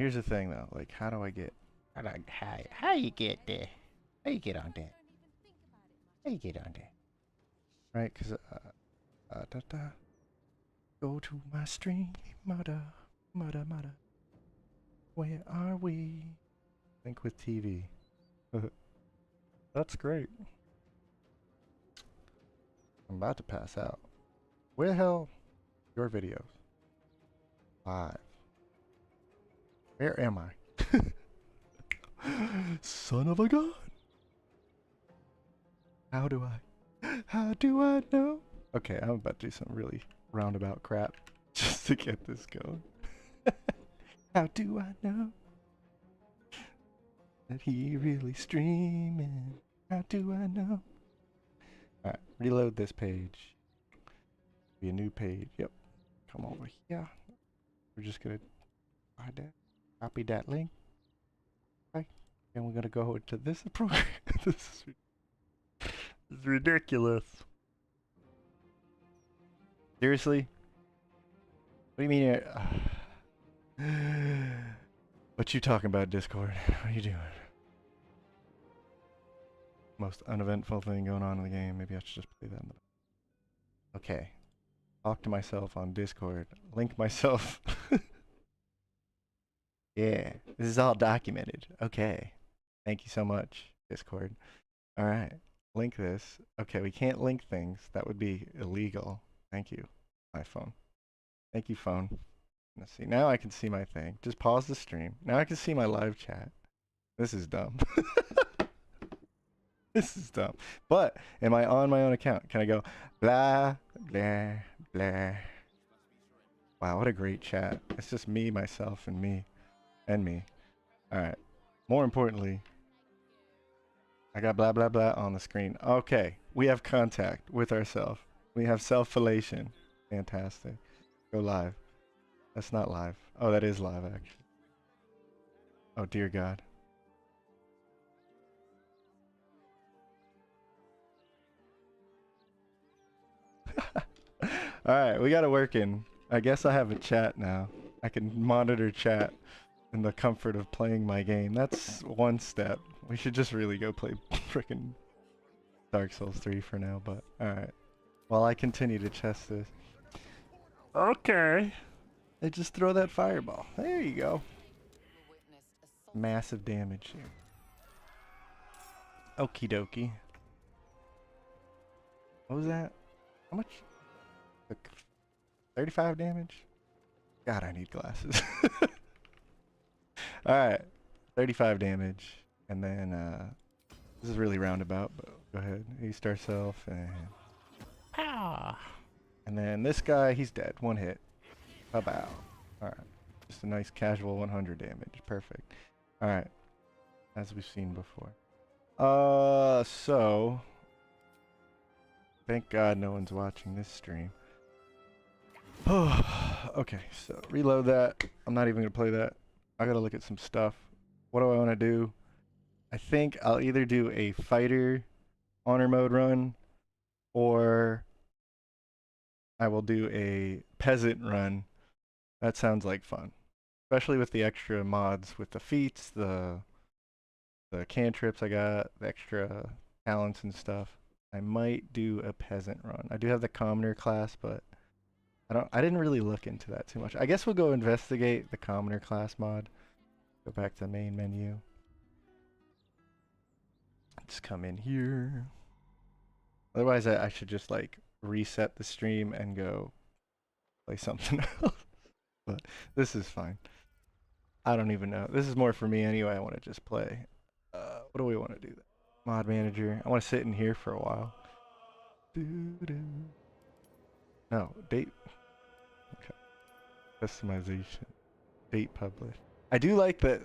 here's the thing though. Like, how do I get? How you get there? How you get on there? How you get on there? Right? Cause da, da. Go to my stream, mother, mother, mother. Where are we? Link with TV. That's great. I'm about to pass out. Where the hell? Your videos. Live. Where am I? Son of a gun. How do I know? Okay, I'm about to do some really roundabout crap just to get this going. How do I know that he really streaming? How do I know? Alright, reload this page. Be a new page. Yep. Come over here. We're just gonna hide that. Copy that link. Okay. And we're gonna go to this program. This is ridiculous. Seriously? What do you mean? What you talking about, Discord? What are you doing? Most uneventful thing going on in the game. Maybe I should just play that. Okay. Talk to myself on Discord. Link myself. Yeah. This is all documented. Okay. Thank you so much, Discord. Alright. Link this. Okay, we can't link things. That would be illegal. Thank you, iPhone. Thank you, phone. Let's see. Now I can see my thing. Just pause the stream. Now I can see my live chat. This is dumb. This is dumb. But am I on my own account? Can I go blah, blah, blah? Wow, what a great chat. It's just me, myself, and me. And me. Alright. More importantly, I got blah, blah, blah on the screen. Okay. We have contact with ourselves. We have self-fellation. Fantastic. Go live. That's not live. Oh, that is live, actually. Oh, dear God. Alright, we got it working. I guess I have a chat now. I can monitor chat in the comfort of playing my game. That's one step. We should just really go play frickin' Dark Souls 3 for now, but alright. While I continue to test this. Okay. They just throw that fireball. There you go. Massive damage here. Okie dokie. What was that? How much? 35 damage? God, I need glasses. Alright. 35 damage. And then, this is really roundabout, but go ahead. East ourself and... Ah! And then this guy, he's dead. One hit. Bow. Alright. Just a nice casual 100 damage. Perfect. Alright. As we've seen before. So... Thank God no one's watching this stream. Okay, so reload that. I'm not even gonna play that. I gotta look at some stuff. What do I want to do? I think I'll either do a fighter honor mode run, or I will do a peasant run. That sounds like fun, especially with the extra mods with the feats, the cantrips I got, the extra talents and stuff. I might do a peasant run. I do have the commoner class, but I didn't really look into that too much. I guess we'll go investigate the commoner class mod. Go back to the main menu. Just come in here. Otherwise, I should just like reset the stream and go play something else. But this is fine. I don't even know. This is more for me anyway. I want to just play. What do we want to do? Mod manager. I want to sit in here for a while. No, date. Okay. Customization. Date publish. I do like that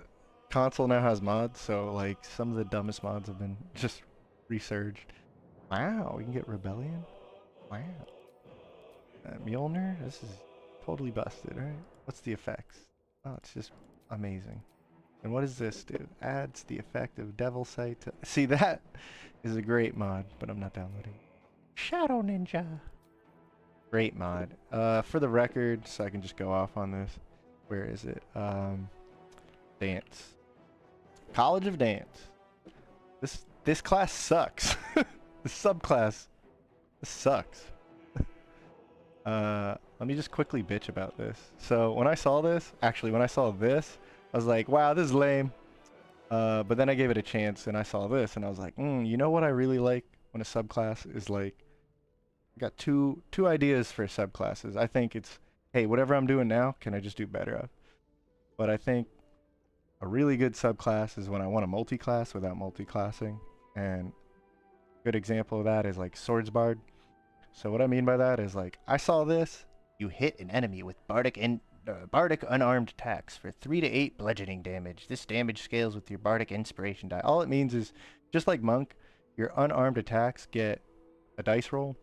console now has mods, so like some of the dumbest mods have been just resurged. Wow, we can get Rebellion? Wow. Mjolnir? This is totally busted, right? What's the effects? Oh, it's just amazing. And what does this do? Adds the effect of Devil Sight to... See, that is a great mod, but I'm not downloading. Shadow Ninja! Great mod. For the record, so I can just go off on this. Where is it? Dance. College of Dance. This class sucks. The subclass. This sucks. Let me just quickly bitch about this. So when I saw this, actually when I saw this, I was like, wow, this is lame. But then I gave it a chance and I saw this and I was like, you know what I really like when a subclass is like, I got two ideas for subclasses. I think it's, hey, whatever I'm doing now, can I just do better of? But I think a really good subclass is when I want to multi-class without multi-classing. And a good example of that is like Swordsbard. So what I mean by that is like, I saw this, you hit an enemy with Bardic unarmed attacks for 3 to 8 bludgeoning damage. This damage scales with your Bardic inspiration die. All it means is, just like Monk, your unarmed attacks get a dice roll.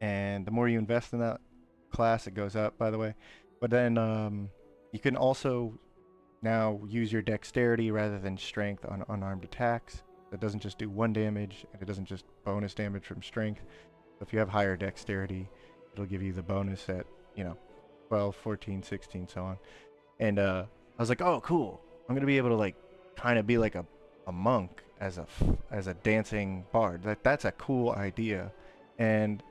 And the more you invest in that class, it goes up, by the way. But then you can also now use your dexterity rather than strength on unarmed attacks. That doesn't just do 1 damage, and it doesn't just bonus damage from strength. So if you have higher dexterity, it'll give you the bonus at, 12, 14, 16, so on. And I was like, oh, cool. I'm going to be able to, like, kind of be like a monk as a dancing bard. That's a cool idea. And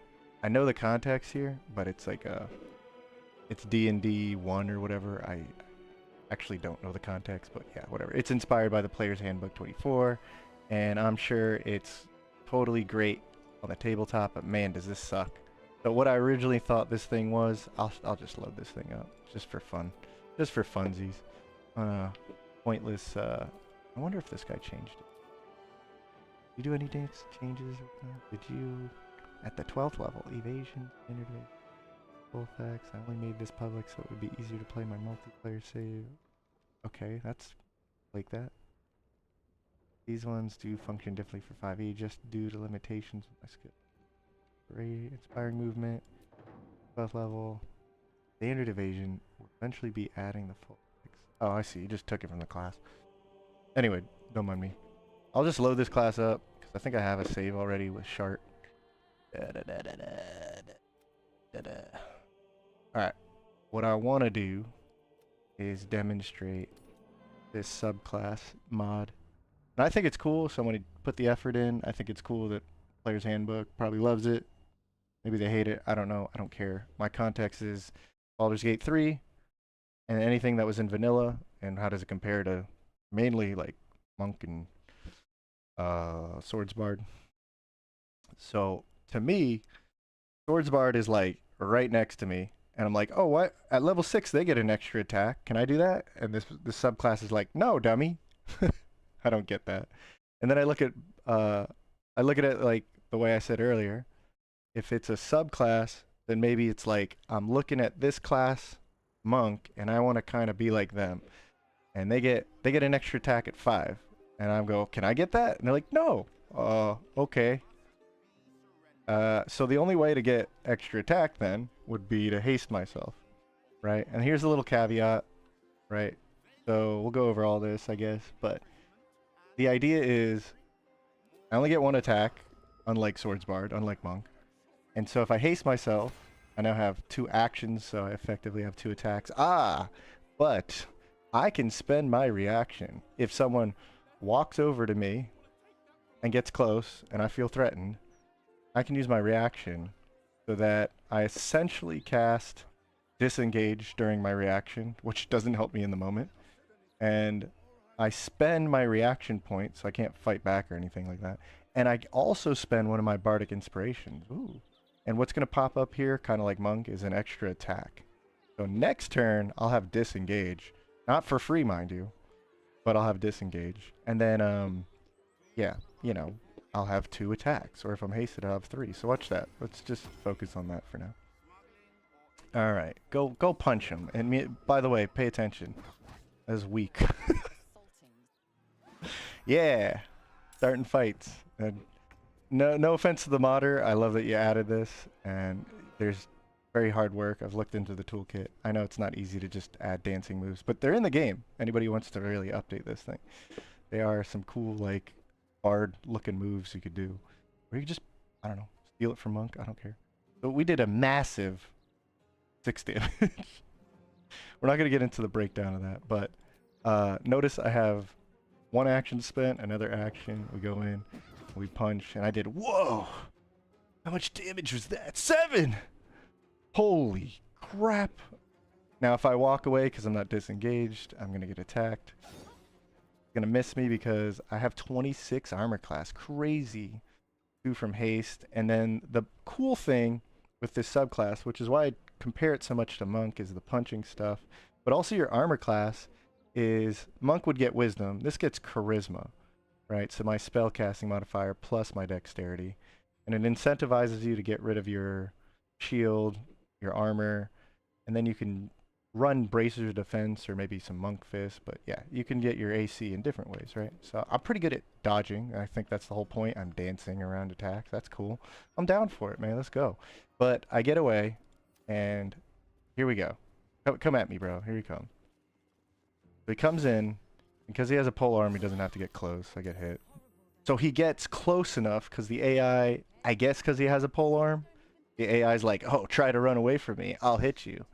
I know the context here, but it's like it's D&D 1 or whatever. I actually don't know the context, but yeah, whatever. It's inspired by the Player's Handbook 24, and I'm sure it's totally great on the tabletop, but man, does this suck. So what I originally thought this thing was, I'll just load this thing up, just for fun. Just for funsies. Pointless, I wonder if this guy changed it. Did you do any dance changes? Did you, at the 12th level, evasion, interview, full effects, I only made this public so it would be easier to play my multiplayer save. Okay, that's like that. These ones do function differently for 5e just due to limitations with my skill. Great, inspiring movement, 12th level. Standard evasion will eventually be adding the full effects. Oh, I see, you just took it from the class. Anyway, don't mind me. I'll just load this class up, because I think I have a save already with Shart. Alright, what I want to do is demonstrate this subclass mod. And I think it's cool, somebody put the effort in. I think it's cool that Player's Handbook probably loves it. Maybe they hate it, I don't know, I don't care. My context is Baldur's Gate 3, and anything that was in vanilla, and how does it compare to mainly like Monk and Swordsbard. So to me, Swordsbard is like right next to me, and I'm like, oh, what? At level 6 they get an extra attack. Can I do that? And this subclass is like, no, dummy. I don't get that. And then I look at it like the way I said earlier. If it's a subclass, then maybe it's like I'm looking at this class, Monk, and I want to kind of be like them. And they get an extra attack at 5. And I go, can I get that? And they're like, no. Okay. So the only way to get extra attack then would be to haste myself, right? And here's a little caveat, right? So we'll go over all this, I guess, but the idea is I only get 1 attack, unlike Swordsbard, unlike Monk. And so if I haste myself, I now have 2 actions, so I effectively have 2 attacks. But I can spend my reaction if someone walks over to me and gets close and I feel threatened. I can use my reaction so that I essentially cast disengage during my reaction, which doesn't help me in the moment. And I spend my reaction point, so I can't fight back or anything like that. And I also spend one of my Bardic Inspirations. Ooh. And what's going to pop up here, kind of like Monk, is an extra attack. So next turn, I'll have disengage. Not for free, mind you, but I'll have disengage. And then, yeah, I'll have 2 attacks. Or if I'm hasted, I'll have 3. So watch that. Let's just focus on that for now. All right, go punch him. And by the way, pay attention. That's weak. Yeah, starting fights. And no offense to the modder. I love that you added this, and there's very hard work. I've looked into the toolkit. I know it's not easy to just add dancing moves, but they're in the game. Anybody who wants to really update this thing. They are some cool, like, bard-looking moves you could do. Or you could just, I don't know, steal it from Monk. I don't care. So we did a massive 6 damage. We're not going to get into the breakdown of that, but Notice I have one action spent, another action. We go in, we punch, and I did, whoa! How much damage was that? 7! Holy crap! Now if I walk away because I'm not disengaged, I'm gonna get attacked. It's gonna miss me because I have 26 armor class. Crazy. 2 from haste. And then the cool thing with this subclass, which is why I compare it so much to monk, is the punching stuff. But also your armor class is, monk would get wisdom. This gets charisma, right? So my spell casting modifier plus my dexterity. And it incentivizes you to get rid of your shield, your armor, and then you can run bracers of defense or maybe some monk fist. But yeah, you can get your AC in different ways, right? So I'm pretty good at dodging. I think that's the whole point. I'm dancing around attacks. That's cool. I'm down for it, man. Let's go. But I get away, and here we go. Come at me, bro. Here he comes. So he comes in. Because he has a pole arm, he doesn't have to get close. I get hit. So he gets close enough because the AI, I guess because he has a pole arm, the AI is like, oh, try to run away from me. I'll hit you.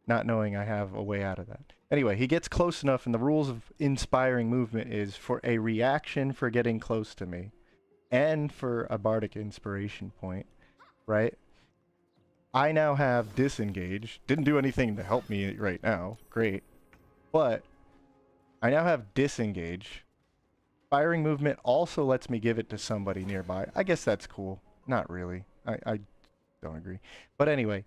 Not knowing I have a way out of that. Anyway, he gets close enough, and the rules of inspiring movement is for a reaction for getting close to me and for a bardic inspiration point, right? I now have disengage. Didn't do anything to help me right now. Great. But I now have disengage. Firing movement also lets me give it to somebody nearby. I guess that's cool. Not really. I don't agree. But anyway,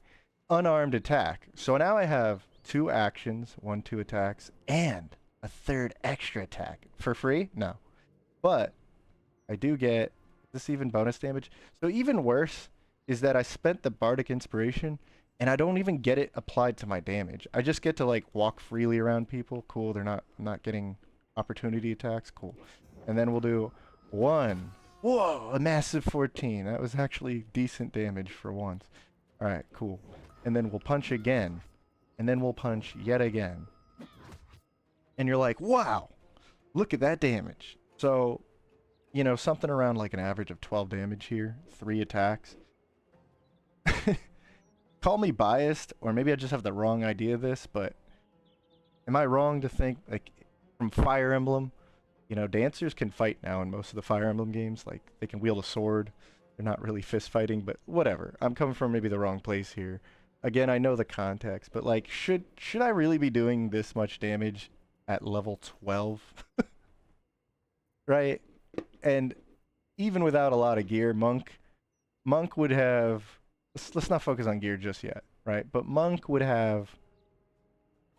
unarmed attack. So now I have 2 actions, 1, 2 attacks, and a 3rd extra attack. For free? No. But I do get, is this even bonus damage? So even worse is that I spent the bardic inspiration and I don't even get it applied to my damage. I just get to like walk freely around people. Cool. I'm not getting opportunity attacks. Cool. And then we'll do 1. Whoa, a massive 14. That was actually decent damage for once. All right, cool. And then we'll punch again. And then we'll punch yet again. And you're like, wow, look at that damage. So, you know, something around like an average of 12 damage here. 3 attacks. Call me biased, or maybe I just have the wrong idea of this, but am I wrong to think, like, from Fire Emblem, you know, dancers can fight now in most of the Fire Emblem games. Like, they can wield a sword. They're not really fist fighting, but whatever. I'm coming from maybe the wrong place here. Again, I know the context, but like, should I really be doing this much damage at level 12? Right? And even without a lot of gear, Monk would have, let's not focus on gear just yet, right? But Monk would have,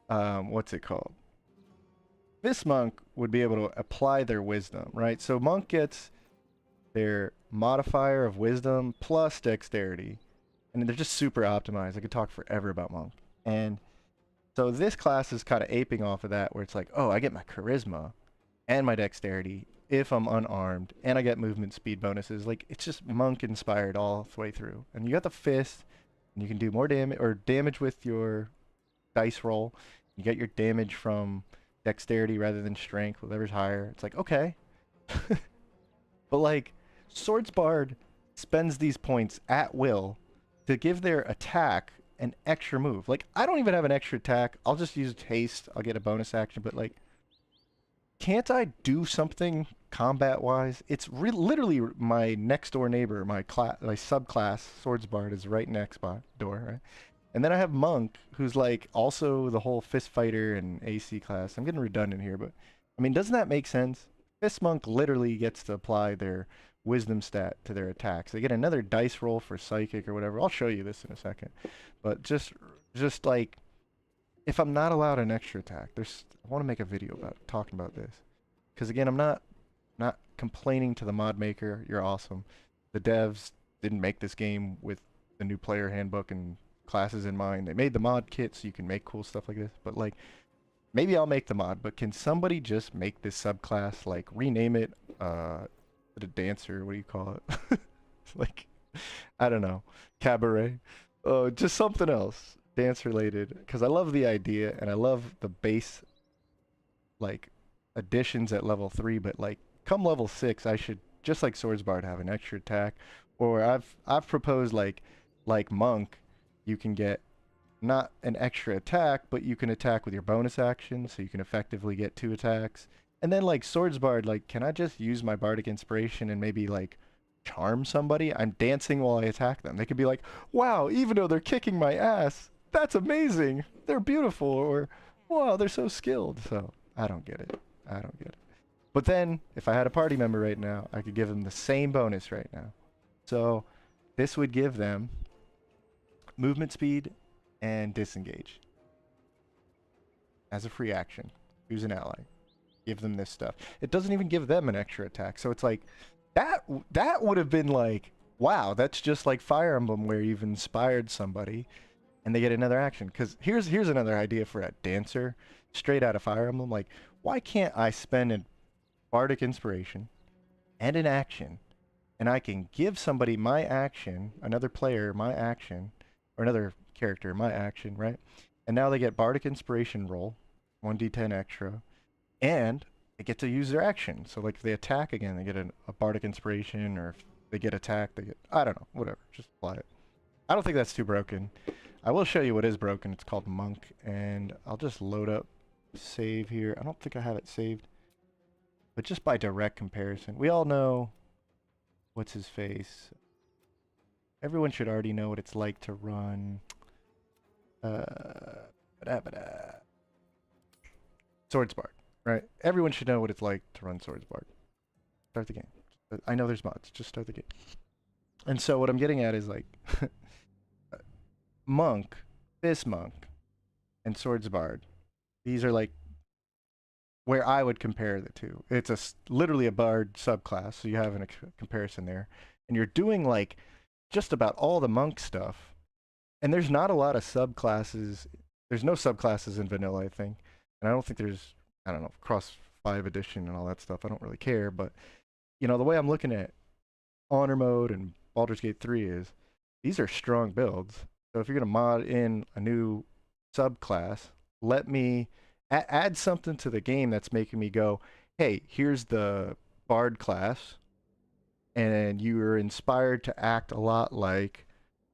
what's it called? This monk would be able to apply their wisdom, right? So monk gets their modifier of wisdom plus dexterity, and they're just super optimized. I could talk forever about monk. And so this class is kind of aping off of that, where it's like, oh, I get my charisma and my dexterity if I'm unarmed, and I get movement speed bonuses. Like, it's just monk inspired all the way through. And you got the fist, and you can do more damage, or damage with your dice roll. You get your damage from dexterity rather than strength, whatever's higher. It's like, okay. But like, Swordsbard spends these points at will to give their attack an extra move. Like, I don't even have an extra attack. I'll just use haste. I'll get a bonus action, but like, can't I do something combat-wise? It's literally my next door neighbor, my subclass, Swordsbard, is right next door, right? And then I have Monk, who's like also the whole Fist Fighter and AC class. I'm getting redundant here, but I mean, doesn't that make sense? Fist Monk literally gets to apply their wisdom stat to their attacks. They get another dice roll for psychic or whatever. I'll show you this in a second. But just like, if I'm not allowed an extra attack, I want to make a video about talking about this. Because again, I'm not complaining to the mod maker. You're awesome. The devs didn't make this game with the new player handbook and classes in mind. They made the mod kit so you can make cool stuff like this, but like, maybe I'll make the mod, but can somebody just make this subclass, like rename it the dancer, what do you call it? Like, I don't know, cabaret, just something else dance related, because I love the idea and I love the base like additions at level 3, but like come level 6 I should, just like Swordsbard, have an extra attack. Or I've proposed like Monk, you can get not an extra attack, but you can attack with your bonus action, so you can effectively get 2 attacks. And then like Swords Bard, like, can I just use my Bardic Inspiration and maybe like charm somebody? I'm dancing while I attack them. They could be like, wow, even though they're kicking my ass, that's amazing. They're beautiful, or wow, they're so skilled. So I don't get it. I don't get it. But then, if I had a party member right now, I could give them the same bonus right now. So this would give them movement speed and disengage as a free action. Who's an ally? Give them this stuff. It doesn't even give them an extra attack. So it's like, that would have been like, wow, that's just like Fire Emblem where you've inspired somebody and they get another action. Because here's another idea for a dancer straight out of Fire Emblem. Like, why can't I spend a Bardic Inspiration and an action, and I can give somebody my action, another player my action, or another character my action, right? And now they get Bardic Inspiration roll, 1d10 extra, and they get to use their action. So like if they attack again, they get a Bardic Inspiration, or if they get attacked, they get, I don't know, whatever, just apply it. I don't think that's too broken. I will show you what is broken. It's called Monk, and I'll just load up save here. I don't think I have it saved, but just by direct comparison, we all know what's his face. Everyone should already know what it's like to run Swords Bard, right? Everyone should know what it's like to run Swords Bard. Start the game. I know there's mods, just start the game. And so what I'm getting at is like Monk, this Monk, and Swords Bard. These are like where I would compare the two. It's literally a Bard subclass, so you have a comparison there. And you're doing like just about all the Monk stuff. And there's not a lot of subclasses. There's no subclasses in vanilla, I think. And I don't think there's, I don't know, cross 5 edition and all that stuff. I don't really care. But, you know, the way I'm looking at Honor Mode and Baldur's Gate 3 is these are strong builds. So if you're going to mod in a new subclass, let me add something to the game that's making me go, hey, here's the Bard class, and you are inspired to act a lot like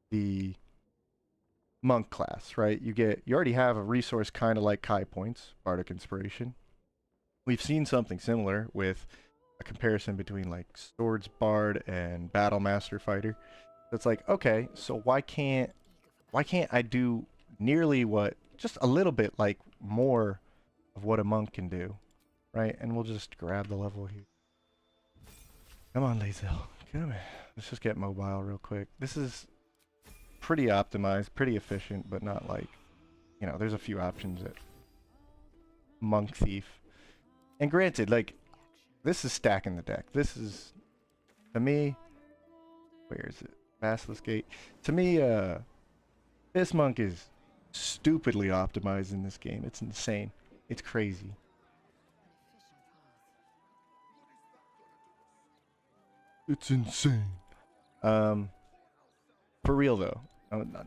the Monk class, right? You already have a resource kind of like Kai points, Bardic Inspiration. We've seen something similar with a comparison between like Swords Bard and Battle Master Fighter. It's like, okay, so why can't I do nearly what, just a little bit like more of what a monk can do, right? And we'll just grab the level here. Come on, Lazel. Come on. Let's just get mobile real quick. This is pretty optimized, pretty efficient, but not like, you know, there's a few options at Monk Thief. And granted, like, this is stacking the deck. This is, to me, where is it? Basilisk Gate. To me, this Monk is stupidly optimized in this game. It's insane. It's crazy. It's insane. For real though,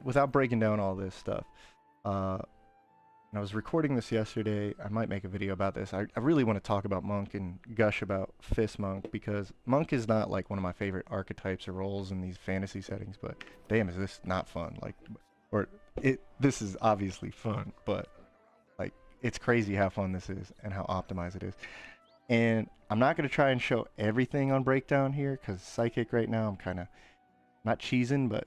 without breaking down all this stuff, and I was recording this yesterday. I might make a video about this. I really want to talk about Monk and gush about Fist Monk, because Monk is not like one of my favorite archetypes or roles in these fantasy settings, but damn, is this not fun? Like, this is obviously fun, but like, it's crazy how fun this is and how optimized it is. And I'm not going to try and show everything on breakdown here, because Psychic right now, I'm kind of not cheesing, but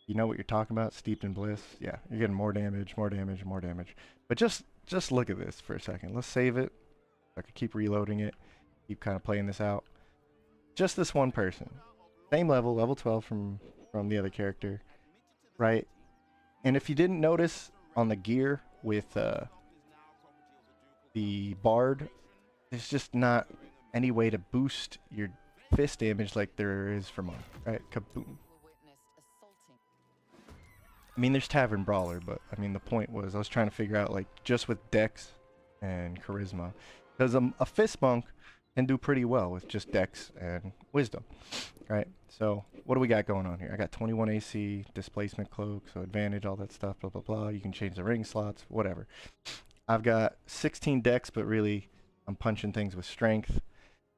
you know what you're talking about, steeped in bliss. Yeah, you're getting more damage, more damage, more damage. But just look at this for a second. Let's save it. I could keep reloading it, keep kind of playing this out. Just this one person. Same level, level 12 from the other character, right? And if you didn't notice on the gear with the Bard, there's just not any way to boost your fist damage like there is for Monk, right? Kaboom. I mean, there's Tavern Brawler, but I mean, the point was I was trying to figure out, like, just with Dex and Charisma, because a Fist Monk can do pretty well with just Dex and Wisdom, right? So what do we got going on here? I got 21 AC, Displacement Cloak, so advantage, all that stuff, blah, blah, blah. You can change the ring slots, whatever. I've got 16 Dex, but really I'm punching things with Strength.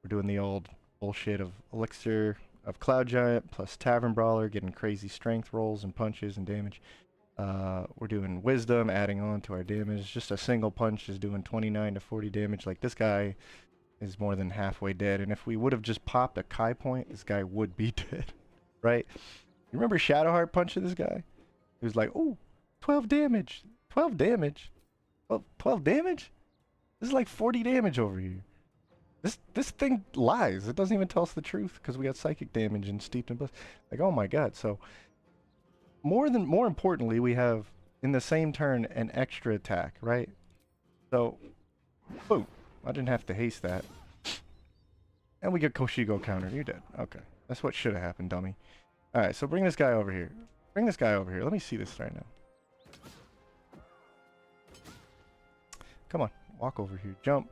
We're doing the old bullshit of Elixir of Cloud Giant plus Tavern Brawler, getting crazy strength rolls and punches and damage. We're doing wisdom, adding on to our damage. Just a single punch is doing 29 to 40 damage. Like, this guy is more than halfway dead. And if we would have just popped a Kai point, this guy would be dead, right? You remember Shadowheart punching this guy? He was like, oh, 12 damage. 12 damage? 12 damage? This is like 40 damage over here. This thing lies. It doesn't even tell us the truth because we got psychic damage and steeped in bliss. Like, oh my god. So more importantly, we have in the same turn an extra attack, right? So boom. I didn't have to haste that. And we get Koshigo counter. You're dead. Okay. That's what should have happened, dummy. Alright, so bring this guy over here. Bring this guy over here. Let me see this right now. Come on. Walk over here. Jump.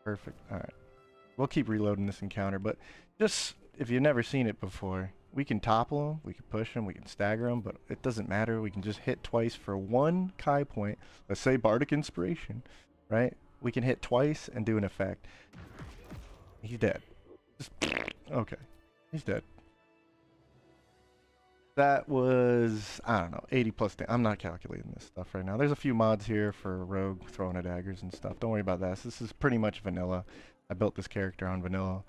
Perfect. Alright. We'll keep reloading this encounter, but just, if you've never seen it before, we can topple him, we can push him, we can stagger him, but it doesn't matter. We can just hit twice for one Kai point. Let's say Bardic Inspiration, right? We can hit twice and do an effect. He's dead. Just, okay. He's dead. That was, I don't know, 80 plus damage. I'm not calculating this stuff right now. There's a few mods here for Rogue throwing at daggers and stuff. Don't worry about that. This is pretty much vanilla. I built this character on vanilla,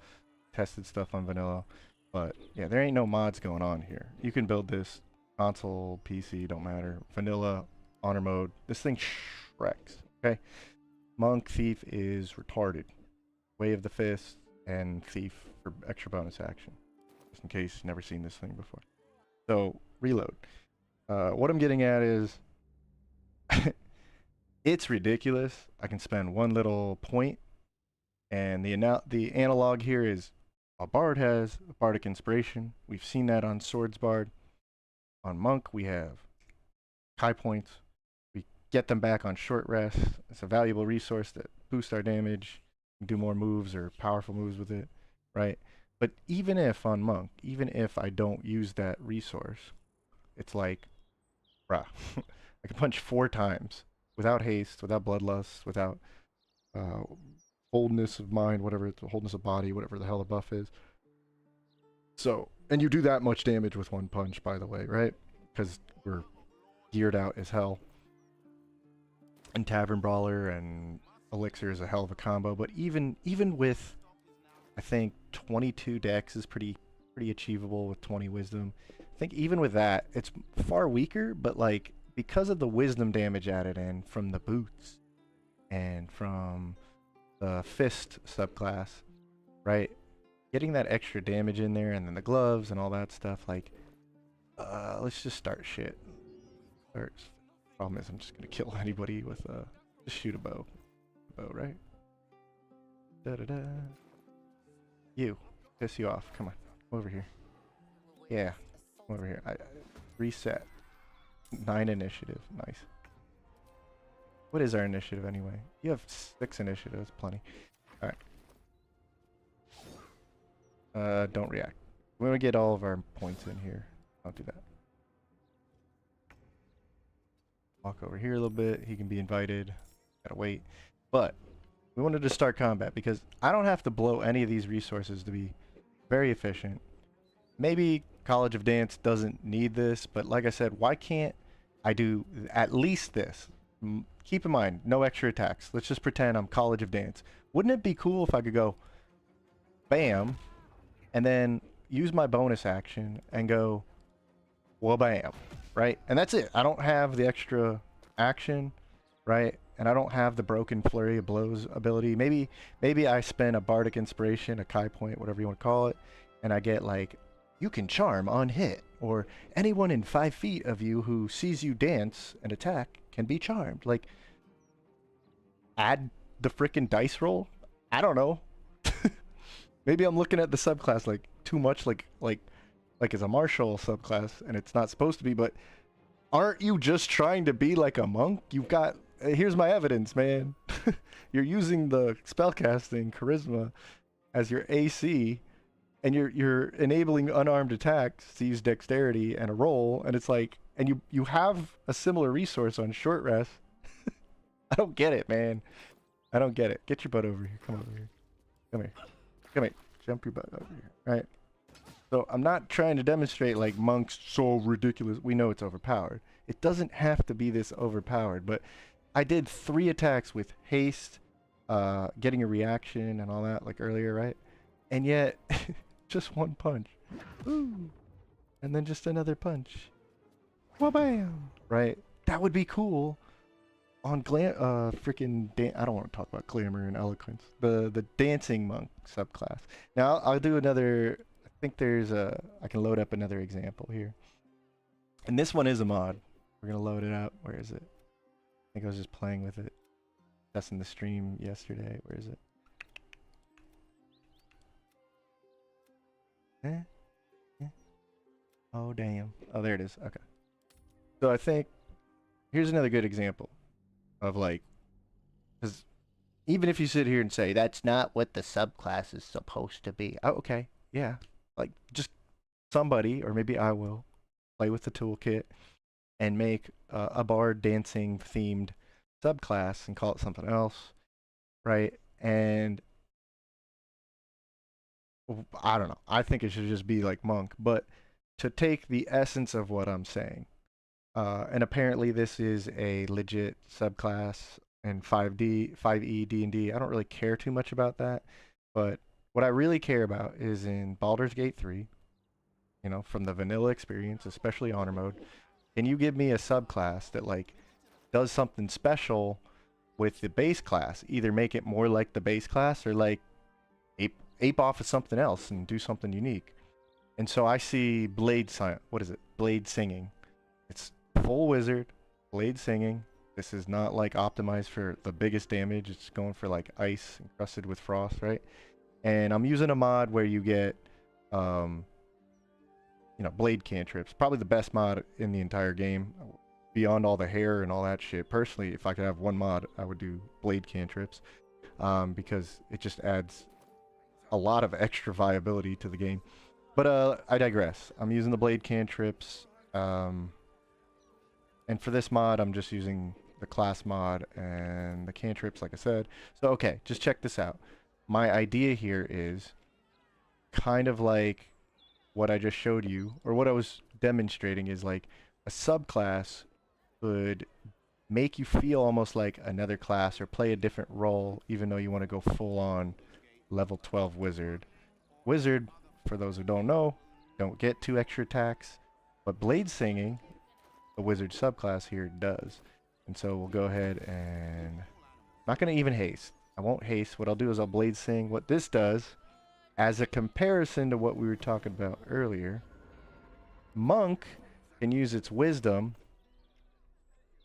tested stuff on vanilla, but yeah, there ain't no mods going on here. You can build this console, PC, don't matter. Vanilla, honor mode. This thing shreks, okay? Monk, Thief is retarded. Way of the Fist, and Thief for extra bonus action. Just in case you've never seen this thing before. So, reload. What I'm getting at is, it's ridiculous. I can spend one little point, and the analog here is a bard has a bardic inspiration. We've seen that on Swords Bard. On Monk, we have Kai points. We get them back on short rest. It's a valuable resource that boosts our damage. We can do more moves or powerful moves with it, right? But even if on Monk, even if I don't use that resource, it's like, bruh, I can punch 4 times without haste, without bloodlust, without wholeness of mind, whatever, wholeness of body, whatever the hell the buff is. So, and you do that much damage with one punch, by the way, right? Because we're geared out as hell. And Tavern Brawler and Elixir is a hell of a combo, but even with, I think 22 dex is pretty achievable with 20 wisdom. I think even with that, it's far weaker, but like because of the wisdom damage added in from the boots and from the fist subclass, right? Getting that extra damage in there and then the gloves and all that stuff, like let's just start shit. Problem is I'm just gonna kill anybody with just shoot a bow. Right? Da-da-da. You. Piss you off. Come on. Come over here. Yeah. Come over here. I reset. 9 initiative. Nice. What is our initiative anyway? You have 6 initiatives. Plenty. Alright. Don't react. We want to get all of our points in here. Don't do that. Walk over here a little bit. He can be invited. Gotta wait. But we wanted to start combat because I don't have to blow any of these resources to be very efficient. Maybe College of Dance doesn't need this, but like I said, why can't I do at least this? Keep in mind, no extra attacks. Let's just pretend I'm College of Dance. Wouldn't it be cool if I could go bam and then use my bonus action and go wha-bam, right? And that's it. I don't have the extra action, right? And I don't have the broken flurry of blows ability. Maybe I spend a bardic inspiration, a Kai point, whatever you want to call it, and I get like, you can charm on hit, or anyone in 5 feet of you who sees you dance and attack can be charmed. Like, add the frickin' dice roll? I don't know. Maybe I'm looking at the subclass like too much like it's a martial subclass and it's not supposed to be, but aren't you just trying to be like a monk? You've got, here's my evidence, man. You're using the spellcasting charisma as your AC, and you're enabling unarmed attacks to use dexterity and a roll, and it's like, and you have a similar resource on short rest. I don't get it, man. I don't get it. Get your butt over here. Come over here. Come here. Come here. Jump your butt over here. All right. So I'm not trying to demonstrate like monk's so ridiculous. We know it's overpowered. It doesn't have to be this overpowered, but I did 3 attacks with haste, getting a reaction and all that, like earlier, right? And yet, just 1 punch. Ooh. And then just another punch. Wha-bam! Right? That would be cool on freaking I don't want to talk about glamour and eloquence. The dancing monk subclass. Now I'll do another. I think there's I can load up another example here. And this one is a mod. We're gonna load it up. Where is it? I think I was just playing with it. Testing the stream yesterday. Where is it? Oh damn. Oh, there it is. Okay. So I think here's another good example of like, because even if you sit here and say that's not what the subclass is supposed to be, oh, okay, yeah, like just somebody, or maybe I will play with the toolkit and make a bard dancing themed subclass and call it something else, right? And I don't know. I think it should just be like monk, but to take the essence of what I'm saying. And apparently this is a legit subclass in 5D, 5E, D&D. I don't really care too much about that, but what I really care about is in Baldur's Gate 3, you know, from the vanilla experience, especially honor mode, can you give me a subclass that like does something special with the base class? Either make it more like the base class or like ape off of something else and do something unique. And so I see blade singing. It's full wizard, blade singing. This is not like optimized for the biggest damage. It's going for like ice encrusted with frost, right? And I'm using a mod where you get, you know, blade cantrips. Probably the best mod in the entire game, beyond all the hair and all that shit. Personally, if I could have one mod, I would do blade cantrips, because it just adds a lot of extra viability to the game. But I digress. I'm using the blade cantrips. And for this mod, I'm just using the class mod and the cantrips, like I said. So, okay, just check this out. My idea here is kind of like what I just showed you, or what I was demonstrating is like a subclass would make you feel almost like another class or play a different role, even though you want to go full on level 12 wizard. Wizard, for those who don't know, don't get 2 extra attacks, but blade singing, the wizard subclass here, does. And so we'll go ahead and I'm not going to even haste. I won't haste. What I'll do is I'll blade sing. What this does, as a comparison to what we were talking about earlier, monk can use its wisdom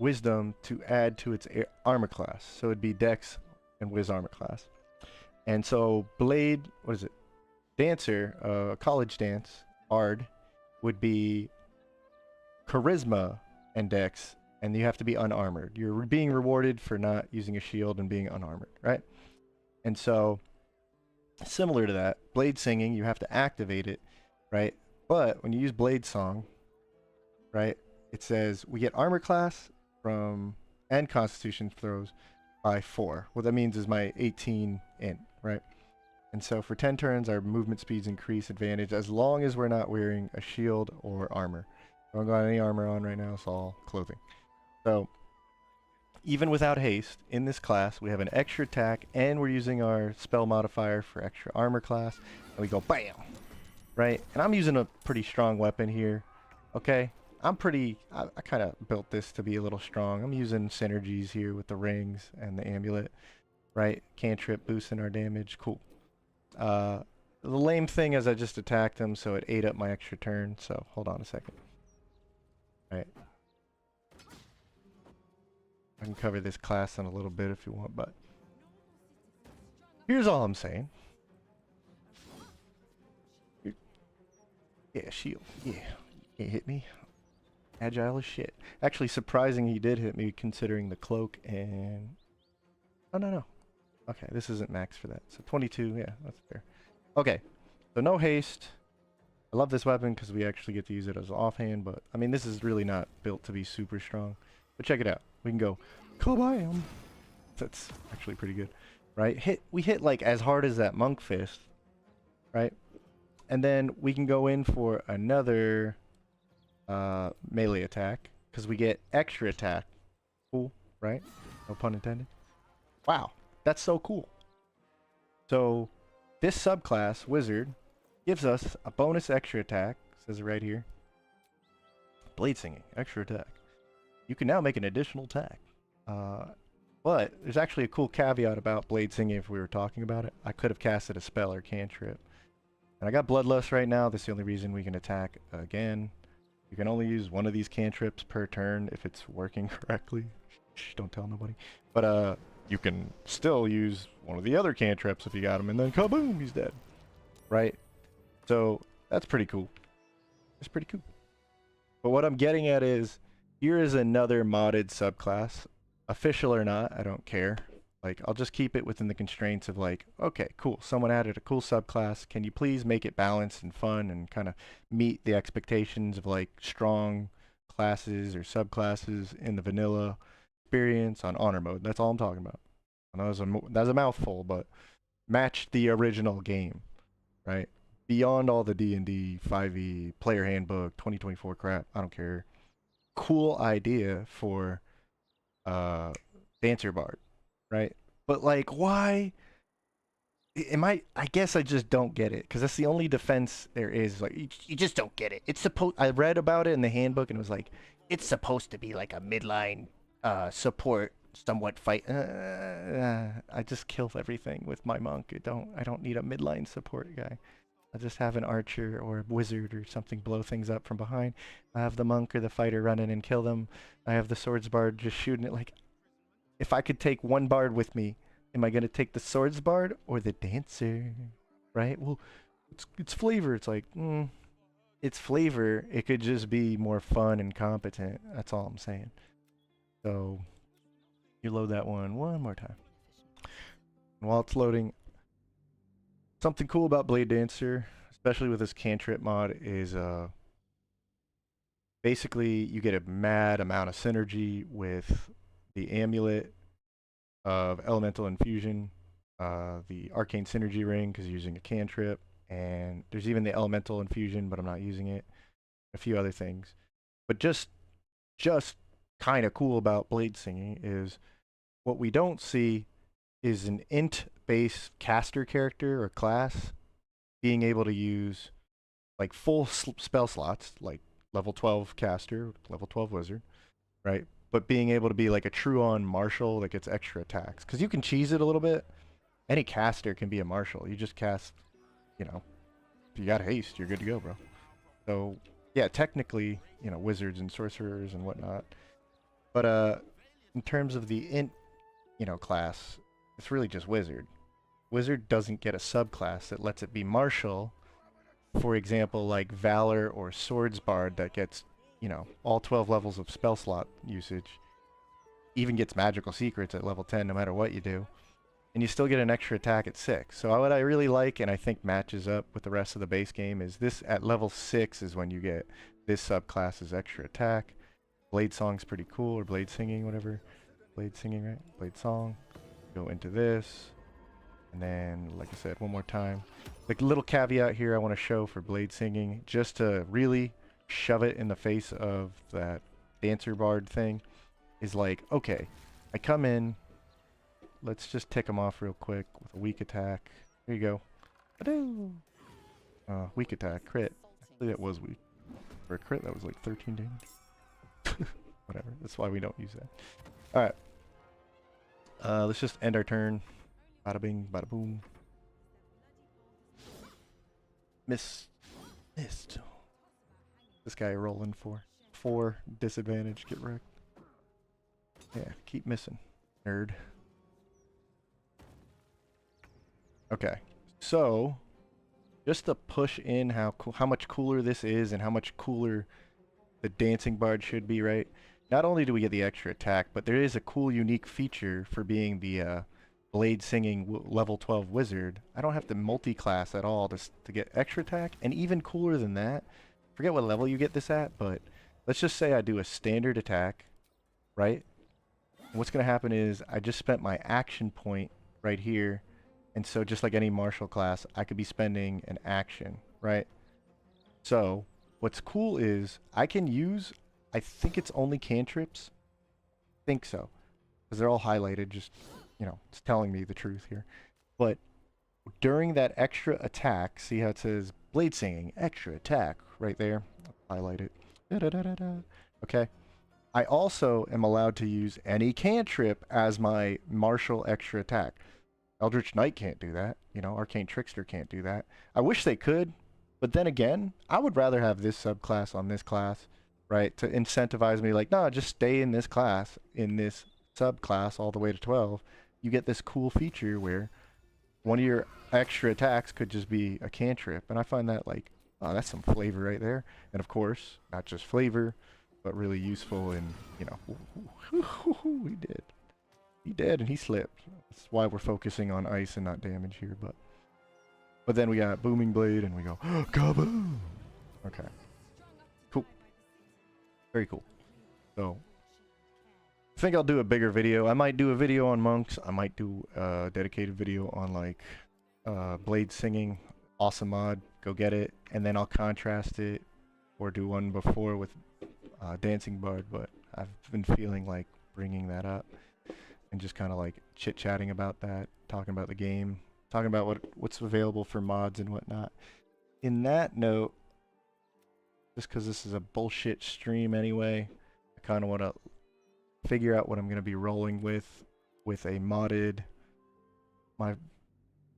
to add to its armor class. So it'd be dex and wiz armor class. And so blade, what is it? Dancer, college dance, Ard, would be charisma and dex, and you have to be unarmored. You're being rewarded for not using a shield and being unarmored, right? And so, similar to that, blade singing, you have to activate it, right? But when you use blade song, right, it says we get armor class from and constitution throws by 4. What that means is my 18 int, right? And so for 10 turns, our movement speeds increase advantage as long as we're not wearing a shield or armor. I don't got any armor on right now, it's all clothing. So even without haste, in this class, we have an extra attack and we're using our spell modifier for extra armor class. And we go BAM! Right? And I'm using a pretty strong weapon here. Okay? I kind of built this to be a little strong. I'm using synergies here with the rings and the amulet. Right? Cantrip boosting our damage. Cool. The lame thing is I just attacked him, so it ate up my extra turn. So hold on a second. Right. I can cover this class in a little bit if you want, but here's all I'm saying. Yeah, shield. Yeah, you can't hit me. Agile as shit. Actually, surprising he did hit me considering the cloak and... Oh, no. Okay, this isn't max for that. So 22, yeah, that's fair. Okay, so no haste. I love this weapon because we actually get to use it as offhand, but I mean, this is really not built to be super strong. But check it out. We can go, kabam! That's actually pretty good, right? We hit like as hard as that monk fist, right? And then we can go in for another melee attack because we get extra attack. Cool, right? No pun intended. Wow, that's so cool. So this subclass, Wizard, gives us a bonus extra attack. Says it right here. Blade Singing, extra attack. You can now make an additional attack. But there's actually a cool caveat about Blade Singing if we were talking about it. I could have casted a spell or cantrip. And I got Bloodlust right now. That's the only reason we can attack again. You can only use one of these cantrips per turn if it's working correctly. Shh, don't tell nobody. But you can still use one of the other cantrips if you got him, and then kaboom, he's dead. Right? So that's pretty cool. It's pretty cool. But what I'm getting at is, here is another modded subclass. Official or not, I don't care. Like, I'll just keep it within the constraints of like, okay, cool, someone added a cool subclass. Can you please make it balanced and fun and kind of meet the expectations of like strong classes or subclasses in the vanilla experience on honor mode? That's all I'm talking about. I know that's a mouthful, but match the original game, right? Beyond all the D&D, 5e, player handbook, 2024 crap, I don't care. Cool idea for Dancer Bard, right? But like, why? I guess I just don't get it, because that's the only defense there is. Like, you just don't get it. It's supposed. I read about it in the handbook, and it was like, it's supposed to be like a midline support, somewhat fight. I just kill everything with my monk. I don't need a midline support guy. I just have an archer or a wizard or something blow things up from behind. I have the monk or the fighter run in and kill them. I have the swords bard just shooting it. Like, if I could take one bard with me, am I going to take the swords bard or the dancer? Right? Well, it's flavor. It's like, it's flavor. It could just be more fun and competent. That's all I'm saying. So, you load that one more time. And while it's loading, something cool about Blade Dancer, especially with this cantrip mod, is basically you get a mad amount of synergy with the amulet of elemental infusion, the arcane synergy ring because you're using a cantrip, and there's even the elemental infusion, but I'm not using it. A few other things, but just kind of cool about Blade Singing is what we don't see is an int-based caster character or class being able to use like full spell slots, like level 12 caster, level 12 wizard, right? But being able to be like a true-on martial that gets extra attacks. Because you can cheese it a little bit. Any caster can be a martial. You just cast, you know, if you got haste, you're good to go, bro. So, yeah, technically, you know, wizards and sorcerers and whatnot. But in terms of the int, you know, class, it's really just wizard. Wizard doesn't get a subclass that lets it be martial. For example, like Valor or Swords Bard that gets, you know, all 12 levels of spell slot usage. Even gets magical secrets at level 10 no matter what you do. And you still get an extra attack at 6. So what I really like, and I think matches up with the rest of the base game, is this at level 6 is when you get this subclass's extra attack. Blade Song's pretty cool, or Blade Singing, whatever. Blade Singing, right? Blade Song. Go into this. And then, like I said, one more time. The little caveat here I want to show for Blade Singing, just to really shove it in the face of that Dancer Bard thing, is like, okay, I come in, let's just tick them off real quick with a weak attack. Here you go. Weak attack, crit. Actually, that was weak. For a crit, that was like 13 damage. Whatever, that's why we don't use that. Alright. Let's just end our turn. Bada bing, bada boom. Missed. This guy rolling for 4 disadvantage. Get wrecked. Yeah, keep missing, nerd. Okay, so just to push in how much cooler this is and how much cooler the Dancing Bard should be, right? Not only do we get the extra attack, but there is a cool, unique feature for being the Blade Singing level 12 wizard. I don't have to multi-class at all to get extra attack, and even cooler than that, forget what level you get this at, but let's just say I do a standard attack, right? And what's going to happen is I just spent my action point right here, and so just like any martial class, I could be spending an action, right? So what's cool is I can use I think it's only cantrips. Think so. Because they're all highlighted, just, you know, it's telling me the truth here. But during that extra attack, see how it says blade singing, extra attack, right there. Highlight it. Da, da, da, da, da. Okay. I also am allowed to use any cantrip as my martial extra attack. Eldritch Knight can't do that. You know, Arcane Trickster can't do that. I wish they could, but then again, I would rather have this subclass on this class, right? To incentivize me, like, nah, just stay in this class, in this subclass all the way to 12. You get this cool feature where one of your extra attacks could just be a cantrip, and I find that like, oh, that's some flavor right there. And of course, not just flavor, but really useful. And you know, he did, and he slipped. That's why we're focusing on ice and not damage here. But then we got booming blade, and we go kaboom. Okay, cool, very cool. So I think I'll do a bigger video. I might do a video on monks. I might do a dedicated video on like blade singing. Awesome mod. Go get it. And then I'll contrast it or do one before with dancing bard. But I've been feeling like bringing that up and just kind of like chit-chatting about that, talking about the game, talking about what's available for mods and whatnot. In that note, just because this is a bullshit stream anyway, I kind of want to figure out what I'm going to be rolling with a modded, I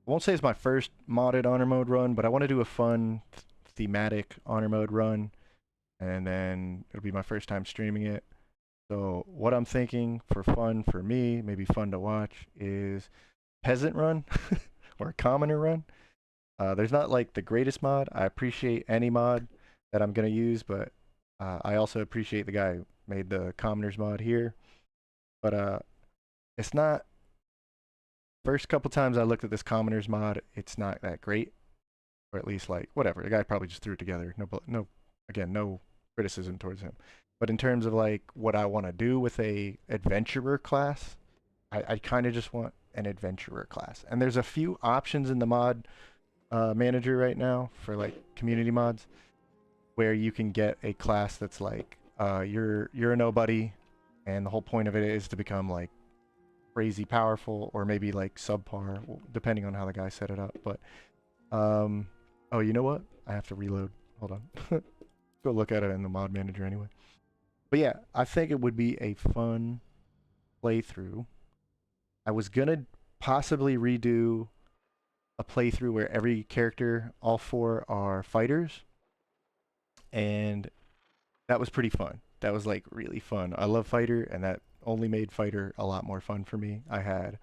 won't say it's my first modded honor mode run, but I want to do a fun thematic honor mode run, and then it'll be my first time streaming it. So what I'm thinking for fun for me, maybe fun to watch, is peasant run or a commoner run. There's not like the greatest mod. I appreciate any mod that I'm going to use, but I also appreciate the guy who made the commoners mod here. But it's not, first couple times I looked at this commoners mod, it's not that great, or at least like whatever. The guy probably just threw it together. Again, no criticism towards him. But in terms of like what I want to do with a adventurer class, I kind of just want an adventurer class. And there's a few options in the mod manager right now for like community mods where you can get a class that's like you're a nobody, and the whole point of it is to become like crazy powerful or maybe like subpar, depending on how the guy set it up. But oh, you know what? I have to reload. Hold on. Go look at it in the mod manager anyway. But yeah, I think it would be a fun playthrough. I was gonna possibly redo a playthrough where every character, all four, are fighters, and that was pretty fun. That was like really fun. I love fighter, and that only made fighter a lot more fun for me. I had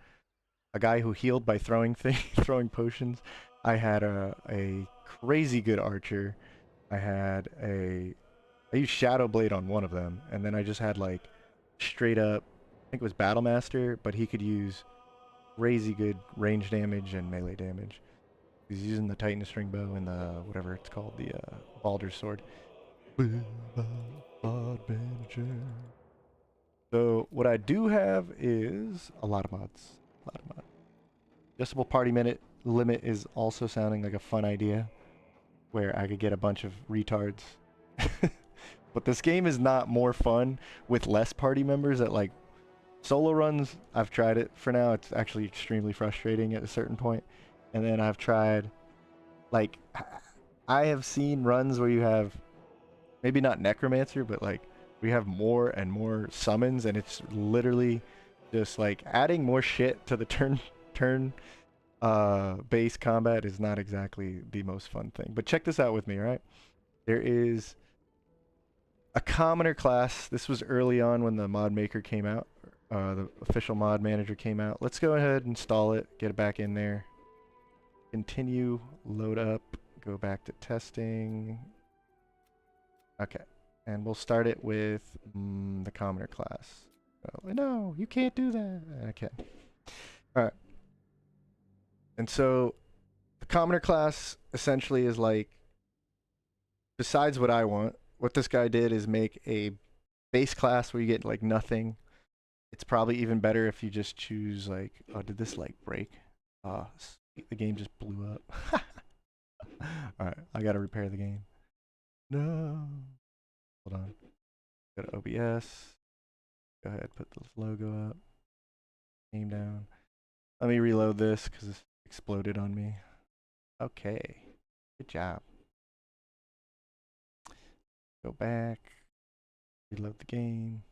a guy who healed by throwing throwing potions. I had a crazy good archer. I used Shadow Blade on one of them, and then I just had like straight up, I think it was Battle Master, but he could use crazy good range damage and melee damage. He's using the Titan String Bow and the whatever it's called, the Baldur's Sword. So what I do have is a lot of mods. A lot of mods. Adjustable party minute limit is also sounding like a fun idea, where I could get a bunch of retards. But this game is not more fun with less party members. At like solo runs, I've tried it for now. It's actually extremely frustrating at a certain point. And then I've tried, like, I have seen runs where you have, maybe not Necromancer, but like, we have more and more summons, and it's literally just like adding more shit to the turn base combat is not exactly the most fun thing. But check this out with me, all right? There is a commoner class. This was early on when the mod maker came out, the official mod manager came out. Let's go ahead, install it, get it back in there. Continue, load up, go back to testing. Okay, and we'll start it with the commoner class. Oh, no, you can't do that. Okay. All right. And so the commoner class essentially is like, besides what I want, what this guy did is make a base class where you get like nothing. It's probably even better if you just choose like, oh, did this like break? The game just blew up. All right, I gotta repair the game. No. Hold on. Go to OBS. Go ahead, put this logo up. Name down. Let me reload this because this exploded on me. Okay. Good job. Go back. Reload the game.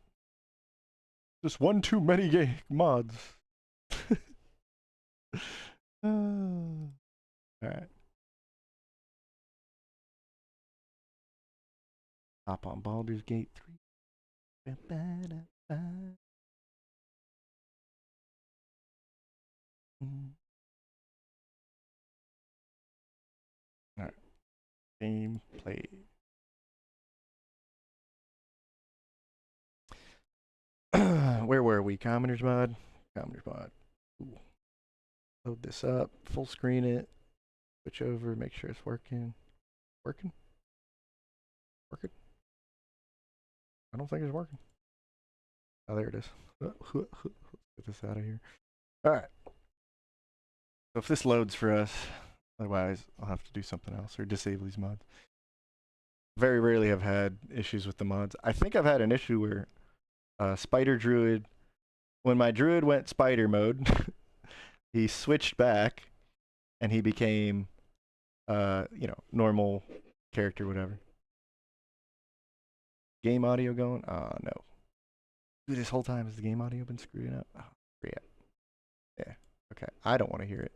Just one too many mods. Alright. Hop on Baldur's Gate 3. Alright. Game play. Where were we? Commoners mod? Commoners mod. Ooh. Load this up. Full screen it. Switch over. Make sure it's working. Working? Working? I don't think it's working. Oh, there it is. Let's get this out of here. Alright. So if this loads for us, otherwise I'll have to do something else or disable these mods. Very rarely have had issues with the mods. I think I've had an issue where Spider Druid, when my Druid went Spider mode, he switched back and he became, normal character, whatever. Game audio going? Oh, no. Dude, this whole time has the game audio been screwing up? Oh, yeah. Yeah. Okay. I don't want to hear it.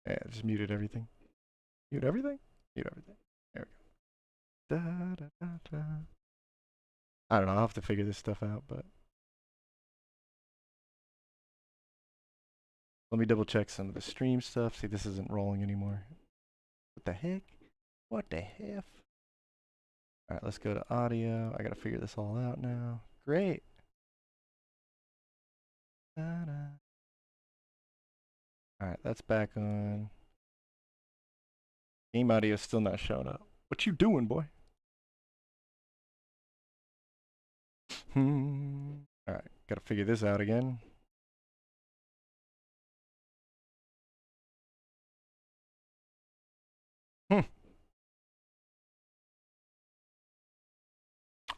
Yeah, just muted everything. Mute everything? Mute everything. There we go. Da, da, da, da. I don't know. I'll have to figure this stuff out, but let me double check some of the stream stuff. See, this isn't rolling anymore. What the heck? What the heck? All right, let's go to audio. I gotta figure this all out now. Great. Da, da. All right, that's back on. Game audio is still not showing up. What you doing, boy? All right, gotta figure this out again.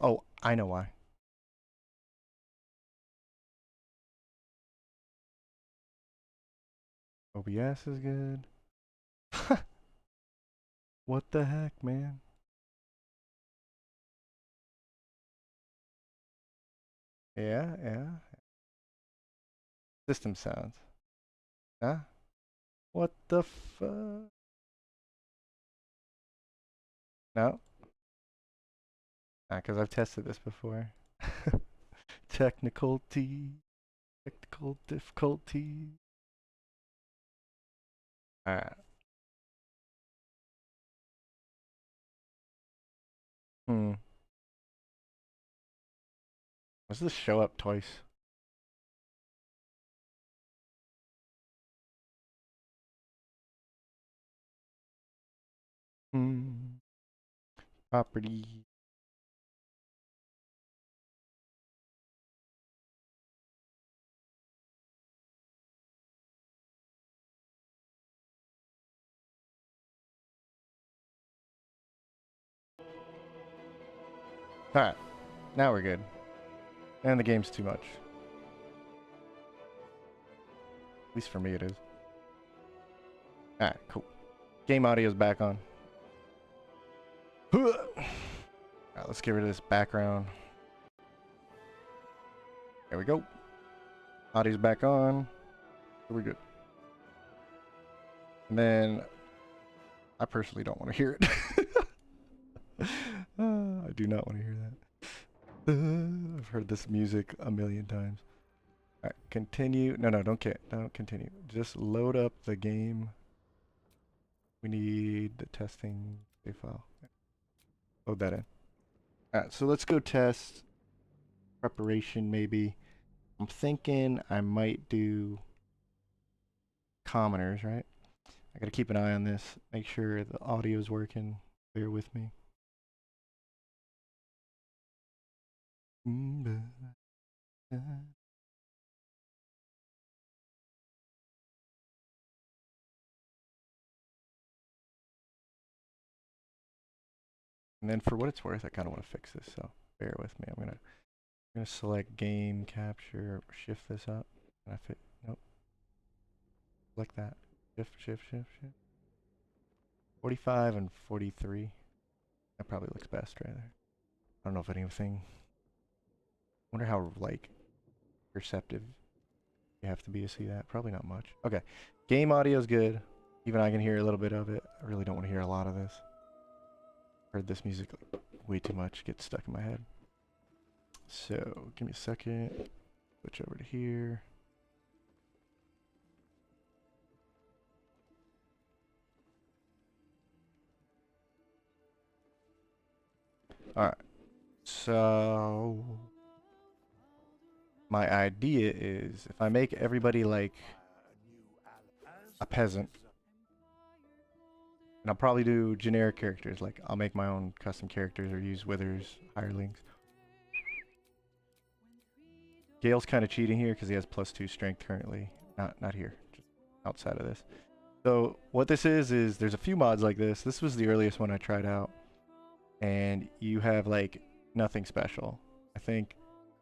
Oh, I know why. OBS is good. What the heck, man? Yeah, yeah. System sounds. Huh? What the fuck? No? Because I've tested this before. Technical technical difficulty. Alright. Does this show up twice? Property. Alright. Now we're good. And the game's too much. At least for me it is. Alright, cool. Game audio's back on. Alright, let's get rid of this background. There we go. Audio's back on. We're good. And then I personally don't want to hear it. I do not want to hear that. I've heard this music a million times. Alright, continue. No, don't continue. Just load up the game. We need the testing save file. Load that in. Alright, so let's go test preparation maybe. I'm thinking I might do commoners, right? I gotta keep an eye on this, make sure the audio is working. Bear with me. And then for what it's worth, I kind of want to fix this, so bear with me. I'm gonna select game capture, shift this up. Can I fit? Nope. Like that. Shift, shift, shift, shift. 45 and 43. That probably looks best right there. I don't know if anything. I wonder how like perceptive you have to be to see that. Probably not much. Okay. Game audio is good. Even I can hear a little bit of it. I really don't want to hear a lot of this. Heard this music way too much. Gets stuck in my head. So give me a second. Switch over to here. Alright. So my idea is if I make everybody like a peasant, and I'll probably do generic characters, like I'll make my own custom characters or use withers, hirelings. Gale's kind of cheating here because he has +2 strength currently. Not here, just outside of this. So what this is there's a few mods like this. This was the earliest one I tried out. And you have like nothing special. I think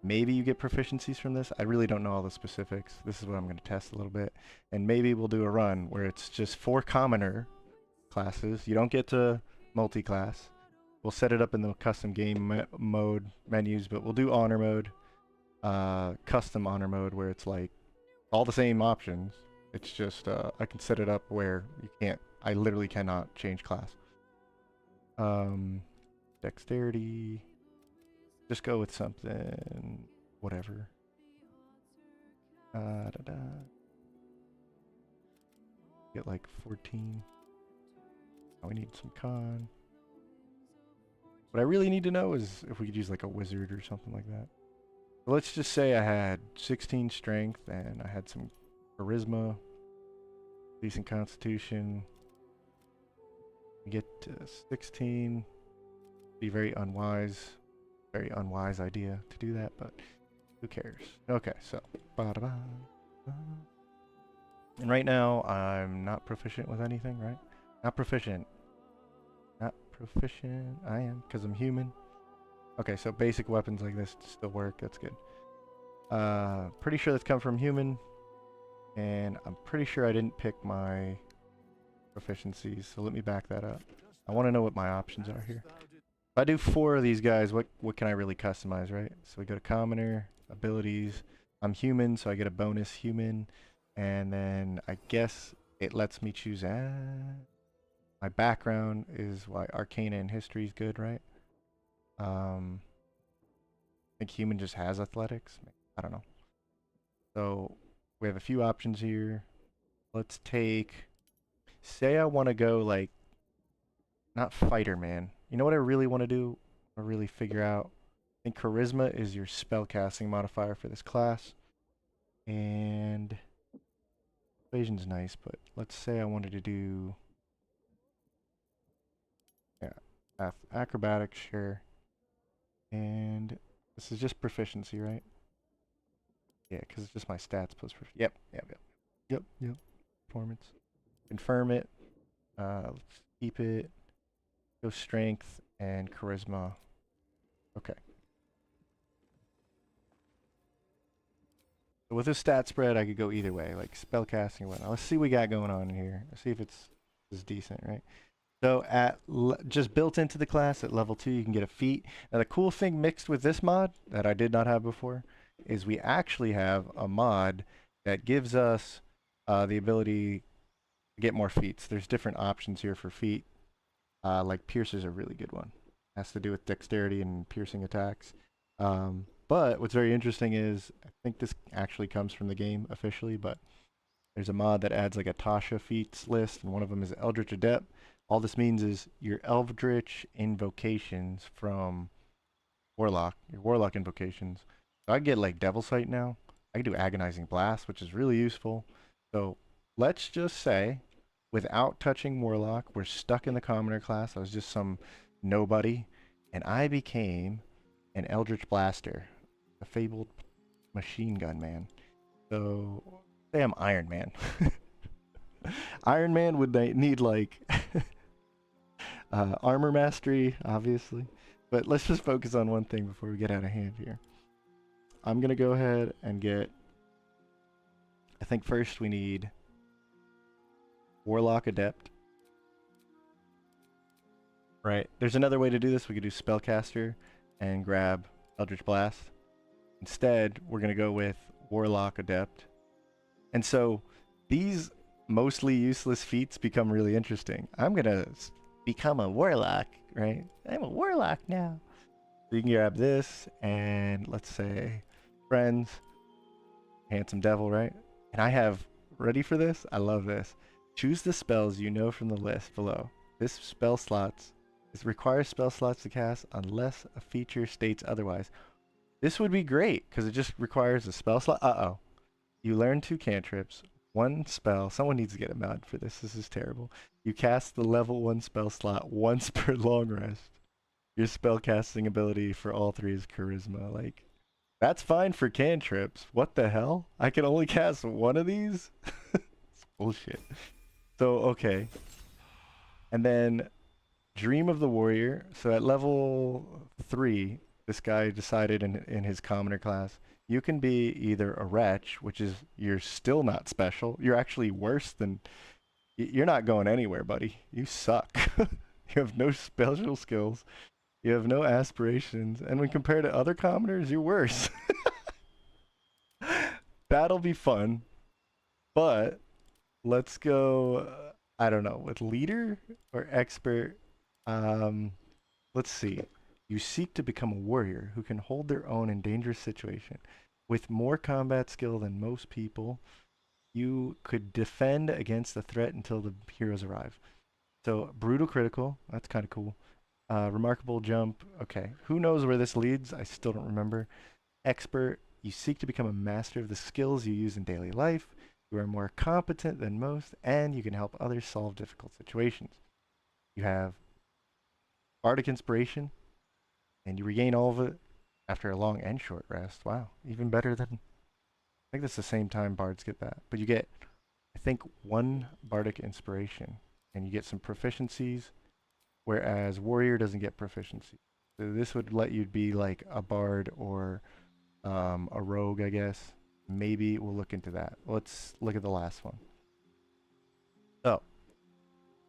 maybe you get proficiencies from this. I really don't know all the specifics. This is what I'm going to test a little bit. And maybe we'll do a run where it's just 4 commoner classes. You don't get to multi-class. We'll set it up in the custom game mode menus, but we'll do honor mode, custom honor mode, where it's like all the same options. It's just I can set it up where you can't. I literally cannot change class. Dexterity. Just go with something, whatever. Get like 14. Oh, we need some con. What I really need to know is if we could use like a wizard or something like that. So let's just say I had 16 strength and I had some charisma, decent constitution. Get to 16. Be very unwise idea to do that, but who cares? Okay, so and right now I'm not proficient with anything, right? Not proficient. I am because I'm human. Okay, so basic weapons like this still work. That's good. Pretty sure that's come from human, and I'm pretty sure I didn't pick my proficiencies, so let me back that up. I want to know what my options are here. If I do 4 of these guys, what can I really customize, right? So we go to commoner, abilities. I'm human, so I get a bonus human. And then I guess it lets me choose. My background is why Arcana and History is good, right? I think human just has athletics. I don't know. So we have a few options here. Let's take. Say I want to go like. Not fighter, man. You know what I really want to do? I really figure out. I think charisma is your spellcasting modifier for this class. And evasion's nice, but let's say I wanted to do acrobatics, sure. And this is just proficiency, right? Yeah, because it's just my stats plus yep. Performance. Confirm it. Let's keep it. Go strength and charisma. Okay. So with this stat spread, I could go either way, like spellcasting and whatnot. Let's see what we got going on in here. Let's see if it's decent, right? So at just built into the class at level 2, you can get a feat. Now the cool thing mixed with this mod that I did not have before is we actually have a mod that gives us the ability to get more feats. There's different options here for feat. Like Pierce is a really good one. Has to do with dexterity and piercing attacks. But what's very interesting is, I think this actually comes from the game officially, but there's a mod that adds like a Tasha feats list, and one of them is Eldritch Adept. All this means is your Eldritch invocations from Warlock, your Warlock invocations. So I get like Devil Sight now. I can do Agonizing Blast, which is really useful. So let's just say, without touching Warlock, we're stuck in the Commoner class. I was just some nobody, and I became an Eldritch Blaster, a fabled machine gun man. So, say I'm Iron Man. Iron Man would need like Armor mastery, obviously. But let's just focus on one thing before we get out of hand here. I'm going to go ahead and get... I think first we need Warlock Adept. Right. There's another way to do this. We could do Spellcaster and grab Eldritch Blast. Instead, we're going to go with Warlock Adept. And so these mostly useless feats become really interesting. I'm going to become a Warlock, right? I'm a Warlock now. So you can grab this and let's say Friends, Handsome Devil, right? And I have, ready for this? I love this. Choose the spells you know from the list below. This spell slots, it requires spell slots to cast unless a feature states otherwise. This would be great because it just requires a spell slot. Uh-oh. You learn 2 cantrips, 1 spell. Someone needs to get a mod for this. This is terrible. You cast the level 1 spell slot once per long rest. Your spell casting ability for all 3 is charisma. Like, that's fine for cantrips. What the hell? I can only cast 1 of these? It's bullshit. So, okay. And then Dream of the Warrior. So at level 3, this guy decided in his commoner class, you can be either a wretch, which is you're still not special. You're actually worse than... You're not going anywhere, buddy. You suck. You have no special skills. You have no aspirations. And when compared to other commoners, you're worse. That'll be fun. But let's go, I don't know, with leader or expert. Let's see. You seek to become a warrior who can hold their own in dangerous situation. With more combat skill than most people, you could defend against the threat until the heroes arrive. So, brutal critical, that's kind of cool. Remarkable jump, okay. Who knows where this leads? I still don't remember. Expert, you seek to become a master of the skills you use in daily life. You are more competent than most, and you can help others solve difficult situations. You have Bardic Inspiration, and you regain all of it after a long and short rest. Wow, even better than... I think that's the same time bards get that. But you get, I think, 1 Bardic Inspiration, and you get some proficiencies, whereas Warrior doesn't get proficiency. So this would let you be like a bard or a rogue, I guess. Maybe we'll look into that. Let's look at the last one. So,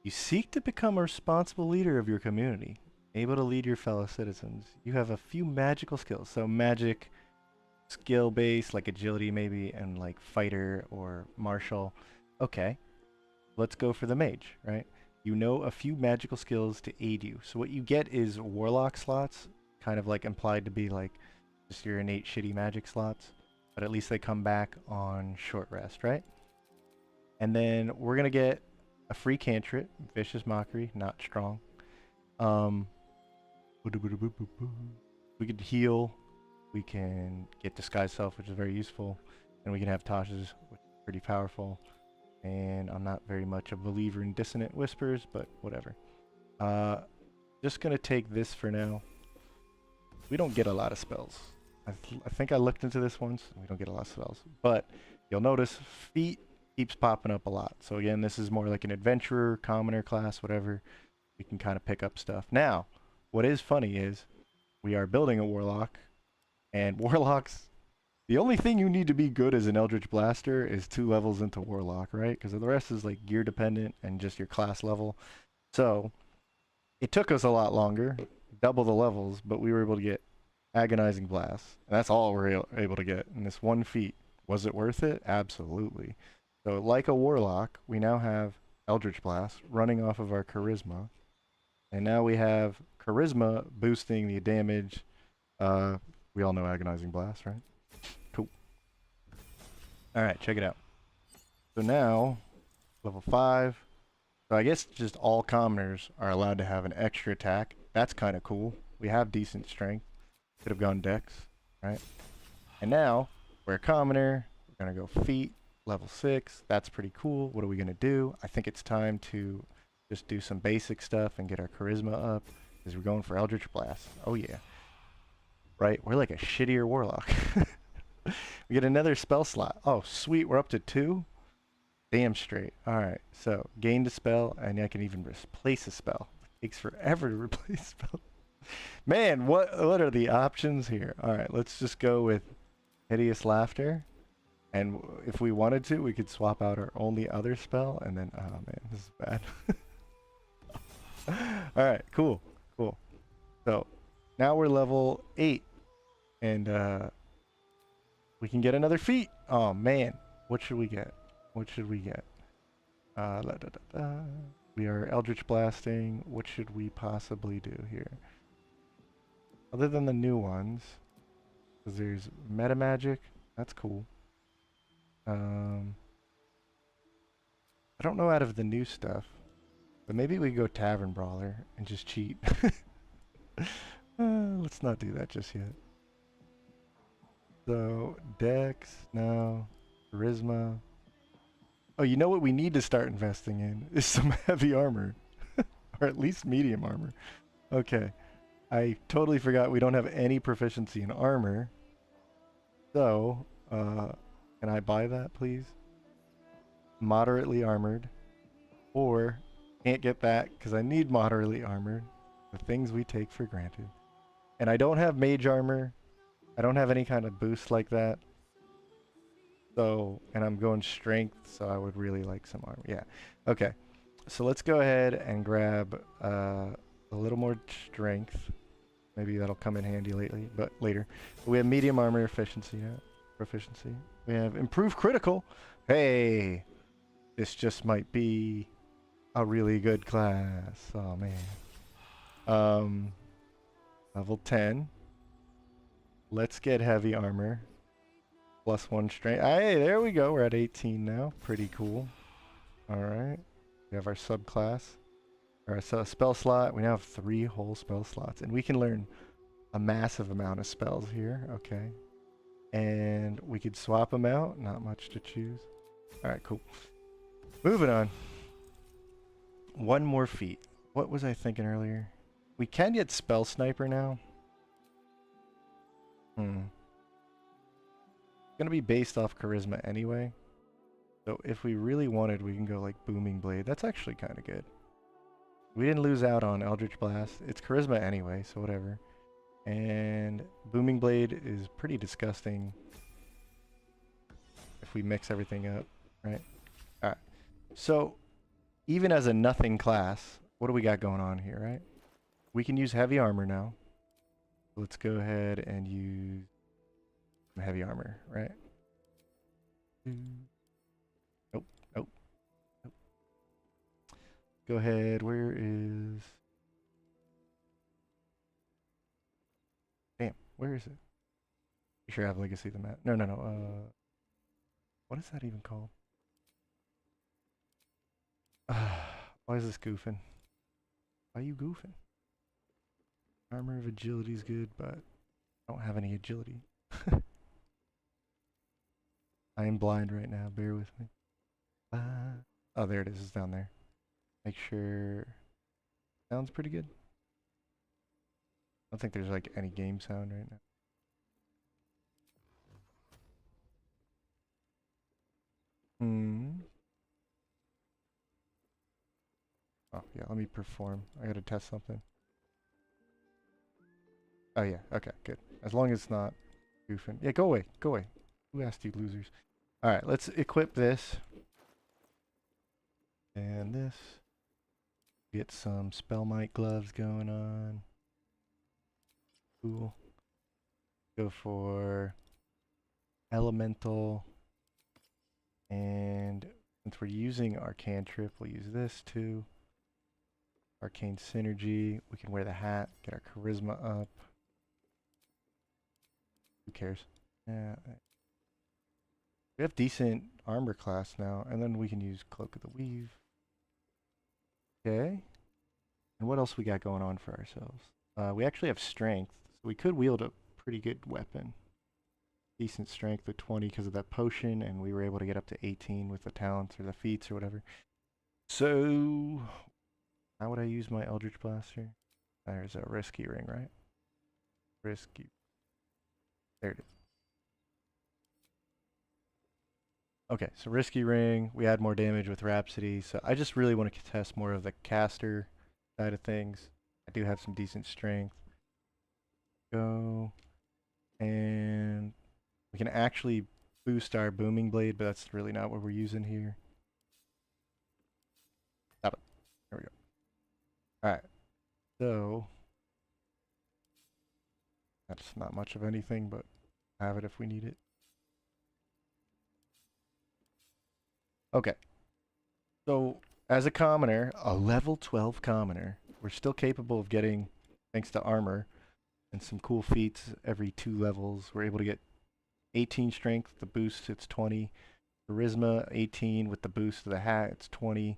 you seek to become a responsible leader of your community, able to lead your fellow citizens. You have a few magical skills. So magic, skill base, like agility maybe, and like fighter or martial. Okay, let's go for the mage, right? You know a few magical skills to aid you. So what you get is warlock slots, kind of like implied to be like just your innate shitty magic slots, but at least they come back on short rest, right? And then we're gonna get a free cantrip, Vicious Mockery, not strong. We could heal, we can get Disguise Self, which is very useful, and we can have Tasha's, which is pretty powerful. And I'm not very much a believer in Dissonant Whispers, but whatever. Just gonna take this for now. We don't get a lot of spells. I think I looked into this once. We don't get a lot of spells, but you'll notice feat keeps popping up a lot. So again, this is more like an adventurer, commoner class, whatever. We can kind of pick up stuff. Now, what is funny is we are building a warlock, and warlocks, the only thing you need to be good as an Eldritch Blaster is 2 levels into warlock, right? Because the rest is like gear dependent and just your class level. So it took us a lot longer, double the levels, but we were able to get Agonizing Blast. And that's all we're able to get in this 1 feat. Was it worth it? Absolutely. So like a warlock, we now have Eldritch Blast running off of our charisma. And now we have charisma boosting the damage. We all know Agonizing Blast, right? Cool. Alright, check it out. So now, level 5. So I guess just all commoners are allowed to have an extra attack. That's kind of cool. We have decent strength. Could have gone dex, right? And now, we're a commoner. We're going to go feat, level 6. That's pretty cool. What are we going to do? I think it's time to just do some basic stuff and get our charisma up. Because we're going for Eldritch Blast. Oh yeah. Right? We're like a shittier warlock. We get another spell slot. Oh, sweet. We're up to 2? Damn straight. Alright. So, gain the spell, and I can even replace a spell. Takes forever to replace spell. Man, what are the options here? All right, let's just go with hideous laughter. And if we wanted to, we could swap out our only other spell, and then, oh man, this is bad. All right, cool, cool. So now we're level 8, and we can get another feat. Oh man, what should we get? What should we get? We are Eldritch Blasting. What should we possibly do here? Other than the new ones, because there's Meta Magic. That's cool. I don't know out of the new stuff, but maybe we go Tavern Brawler and just cheat. Let's not do that just yet. So, Dex, no. Charisma. Oh, you know what we need to start investing in is some heavy armor. Or at least medium armor. Okay. I totally forgot we don't have any proficiency in armor. So, can I buy that, please? Moderately armored. Or, can't get that because I need moderately armored. The things we take for granted. And I don't have mage armor. I don't have any kind of boost like that. So, and I'm going strength, so I would really like some armor. Yeah. Okay. So let's go ahead and grab a little more strength. Maybe that'll come in handy lately, but later. We have medium armor efficiency, proficiency. We have improved critical. Hey, this just might be a really good class. Oh man. Level 10. Let's get heavy armor. +1 strength. Hey, there we go. We're at 18 now. Pretty cool. All right. We have our subclass. Our spell slot. We now have 3 whole spell slots. And we can learn a massive amount of spells here. Okay. And we could swap them out. Not much to choose. All right, cool. Moving on. One more feat. What was I thinking earlier? We can get Spell Sniper now. It's going to be based off charisma anyway. So if we really wanted, we can go like Booming Blade. That's actually kind of good. We didn't lose out on Eldritch Blast. It's charisma anyway, so whatever. And Booming Blade is pretty disgusting if we mix everything up, right? Alright. So even as a nothing class, what do we got going on here, right? We can use heavy armor now. Let's go ahead and use heavy armor, right? Nope, nope, nope. Go ahead, where is... Damn, where is it? You sure I have Legacy the map. No, what is that even called? Why is this goofing? Why are you goofing? Armor of agility is good, but I don't have any agility. I am blind right now, bear with me. Oh, there it is, it's down there. Make sure... Sounds pretty good. I don't think there's like any game sound right now. Oh, yeah, let me perform. I gotta test something. Oh, yeah, okay, good. As long as it's not goofing. Yeah, go away, go away. Who asked you losers? Alright, let's equip this. And this. Get some Spell Might gloves going on. Cool. Go for Elemental. And since we're using our cantrip, we'll use this too. Arcane Synergy. We can wear the hat, get our charisma up. Who cares? Yeah. We have decent armor class now, and then we can use Cloak of the Weave. Okay. And what else we got going on for ourselves? We actually have strength, so we could wield a pretty good weapon. Decent strength with 20 because of that potion, and we were able to get up to 18 with the talents or the feats or whatever. So, how would I use my Eldritch Blaster? There's a risky ring, right? Risky. There it is. Okay, so risky ring. We add more damage with Rhapsody. So I just really want to test more of the caster side of things. I do have some decent strength. Go. And we can actually boost our booming blade, but that's really not what we're using here. Stop it. There we go. Alright. So that's not much of anything, but have it if we need it. Okay. So as a commoner, a level 12 commoner, we're still capable of getting, thanks to armor and some cool feats every 2 levels, we're able to get 18 strength, the boost it's 20, charisma 18 with the boost of the hat it's 20,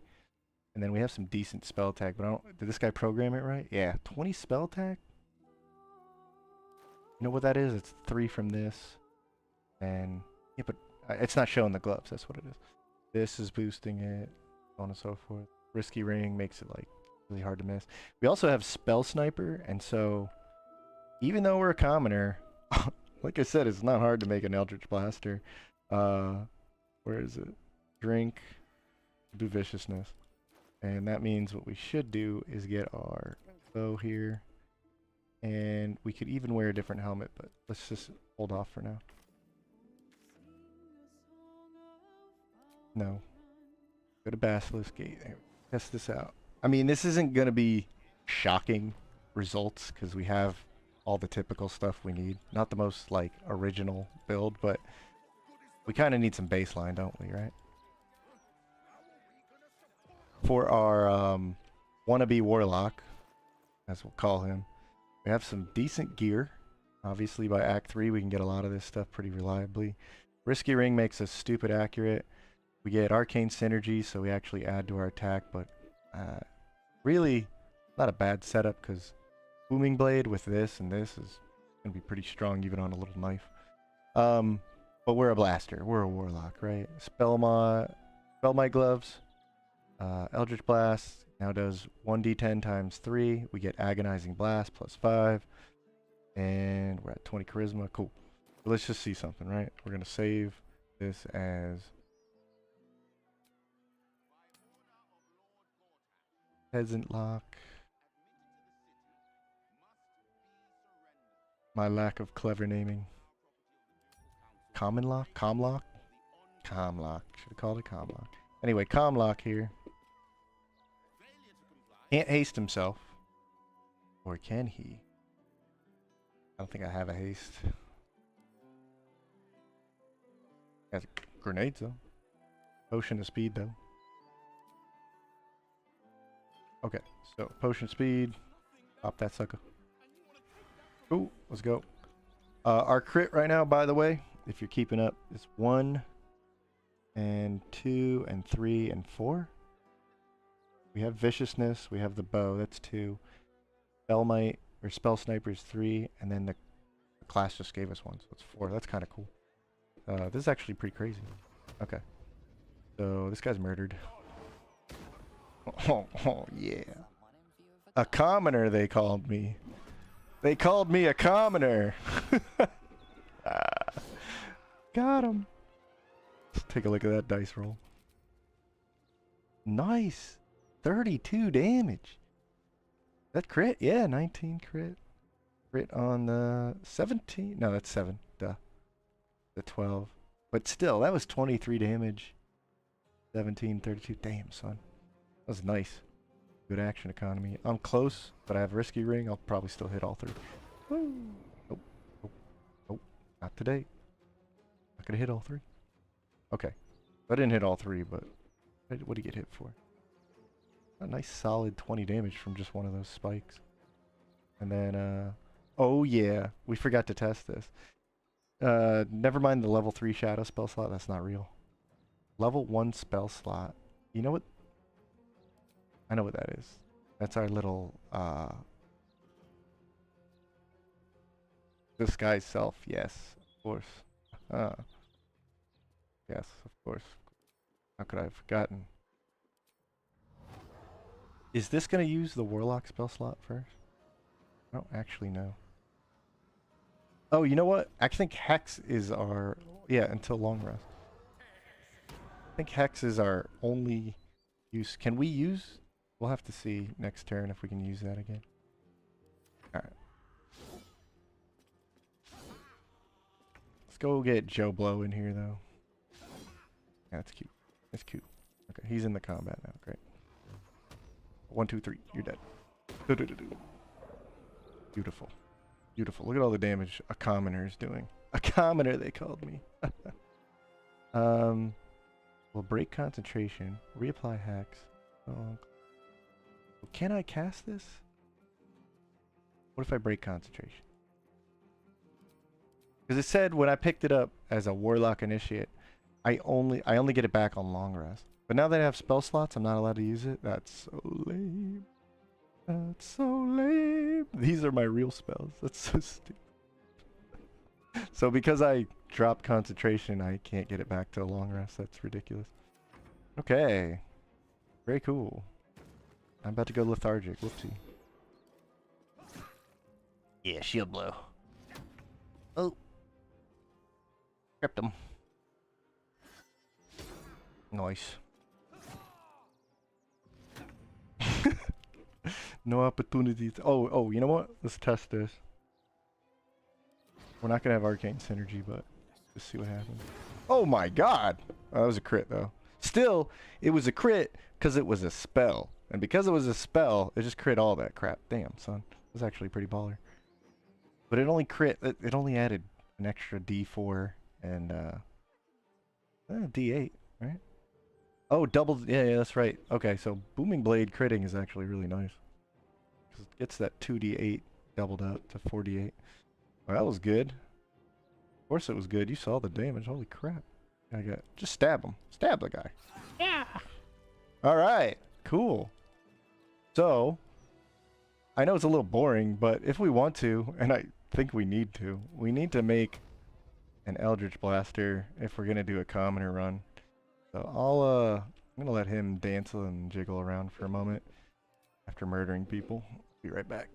and then we have some decent spell attack, but I don't, did this guy program it right? Yeah, 20 spell attack? You know what that is? It's 3 from this, and yeah, but it's not showing the gloves, that's what it is. This is boosting it, so on and so forth. Risky ring makes it like really hard to miss. We also have spell sniper, and so even though we're a commoner, like I said, it's not hard to make an Eldritch Blaster. Where is it? Drink, do viciousness. And that means what we should do is get our bow here. And we could even wear a different helmet, but let's just hold off for now. No. Go to Basilisk Gate. Test this out. I mean, this isn't going to be shocking results because we have all the typical stuff we need. Not the most, like, original build, but we kind of need some baseline, don't we, right? For our wannabe warlock, as we'll call him, we have some decent gear. Obviously, by Act 3, we can get a lot of this stuff pretty reliably. Risky Ring makes us stupid accurate. We get Arcane Synergy, so we actually add to our attack, but really not a bad setup, because Booming Blade with this and this is going to be pretty strong, even on a little knife. But we're a blaster. We're a warlock, right? Spellmight Gloves. Eldritch Blast now does 1d10 times 3. We get Agonizing Blast plus 5. And we're at 20 Charisma. Cool. So let's just see something, right? We're going to save this as Peasant Lock. My lack of clever naming. Common Lock? Comlock? Comlock. Should have called it Comlock. Anyway, Comlock here. Can't haste himself. Or can he? I don't think I have a haste. Has grenades though. Potion of speed though. Okay, so potion speed. Pop that sucker. Ooh, let's go. Our crit right now, by the way, if you're keeping up, is 1 and 2 and 3 and 4. We have viciousness, we have the bow, that's 2. Spellmight or spell sniper is 3, and then the class just gave us 1, so it's 4. That's kind of cool. This is actually pretty crazy. Okay, so this guy's murdered. Oh yeah, a commoner they called me. They called me a commoner. Got him. Let's take a look at that dice roll. Nice. 32 damage. That crit? Yeah, 19 crit. Crit on the 17. No, that's 7. Duh. The 12. But still, that was 23 damage. 17, 32. Damn, son. That was nice. Good action economy. I'm close, but I have Risky Ring. I'll probably still hit all 3. Woo! Nope. Nope. Nope. Not today. Not gonna hit all 3. Okay. I didn't hit all 3, but what did he get hit for? A nice solid 20 damage from just one of those spikes. And then, oh yeah, we forgot to test this. Never mind the level 3 shadow spell slot, that's not real. Level 1 spell slot. You know what? I know what that is. That's our little, disguise self. Yes, of course. Yes, of course. How could I have forgotten? Is this going to use the Warlock spell slot first? I don't actually know. Oh, you know what? I think Hex is our... Yeah, until long rest. I think Hex is our only use. Can we use We'll have to see next turn if we can use that again. Alright. Let's go get Joe Blow in here, though. Yeah, that's cute. That's cute. Okay, he's in the combat now. Great. 1, 2, 3. You're dead. Beautiful. Beautiful. Look at all the damage a commoner is doing. A commoner, they called me. We'll break concentration. Reapply hacks. Oh. Can I cast this? What if I break concentration? Because it said when I picked it up as a Warlock Initiate, I only get it back on long rest. But now that I have spell slots, I'm not allowed to use it. That's so lame. That's so lame. These are my real spells. That's so stupid. So because I dropped concentration, I can't get it back to long rest. That's ridiculous. Okay. Very cool. I'm about to go lethargic. Whoopsie. Yeah, shield blow. Oh. Tripped him. Nice. No opportunities. Oh, you know what? Let's test this. We're not gonna have arcane synergy, but just see what happens. Oh my god! Oh, that was a crit though. Still, it was a crit because it was a spell. And because it was a spell, it just crit all that crap. Damn, son. It was actually pretty baller. But it only crit, it only added an extra D4 and D8, right? Oh, double, yeah, that's right. Okay, so Booming Blade critting is actually really nice. Because it gets that 2d8 doubled up to 4d8. Oh, that was good. Of course it was good. You saw the damage. Holy crap. I got, just stab him. Stab the guy. Yeah. All right, cool. So, I know it's a little boring, but if we want to, and I think we need to make an Eldritch Blaster if we're going to do a commoner run. So I'm gonna let him dance and jiggle around for a moment after murdering people. Be right back.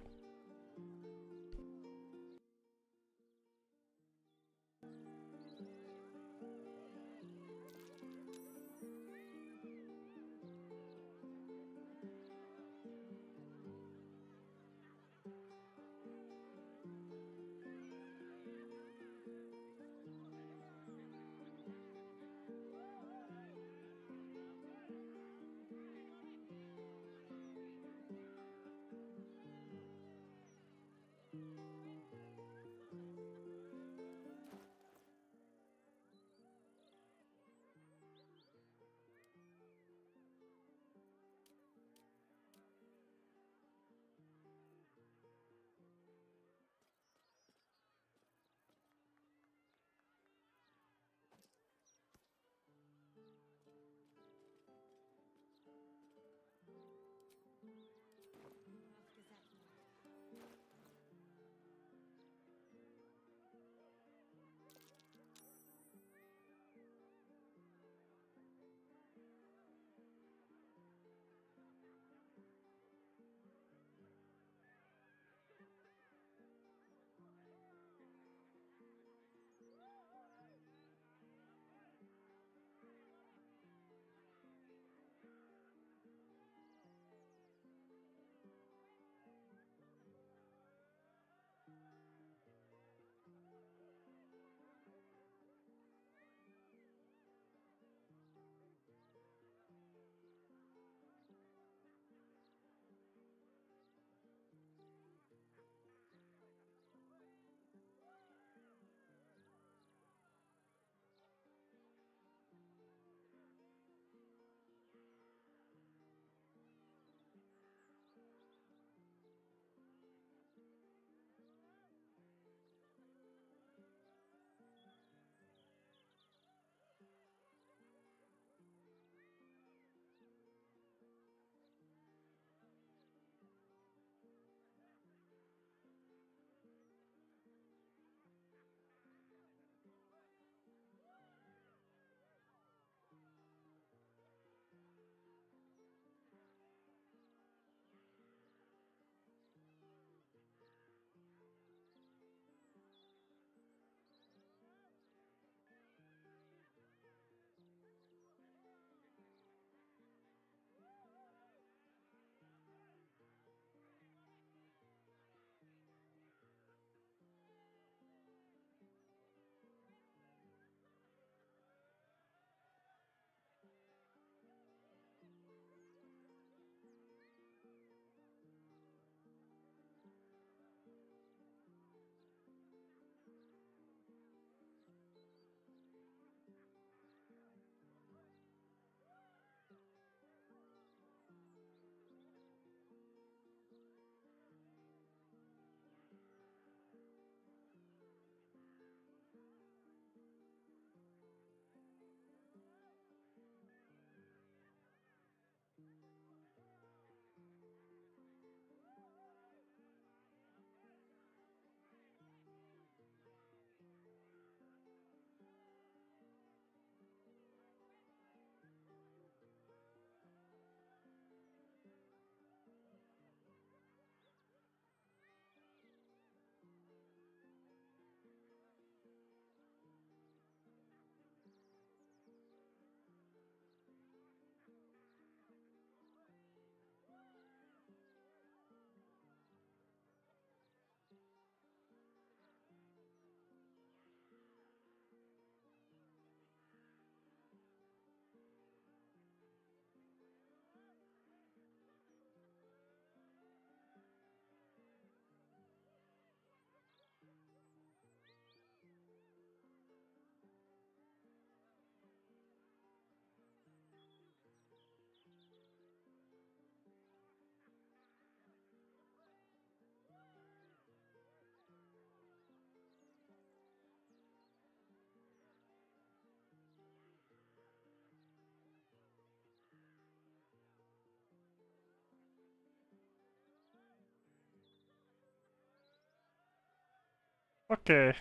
Okay.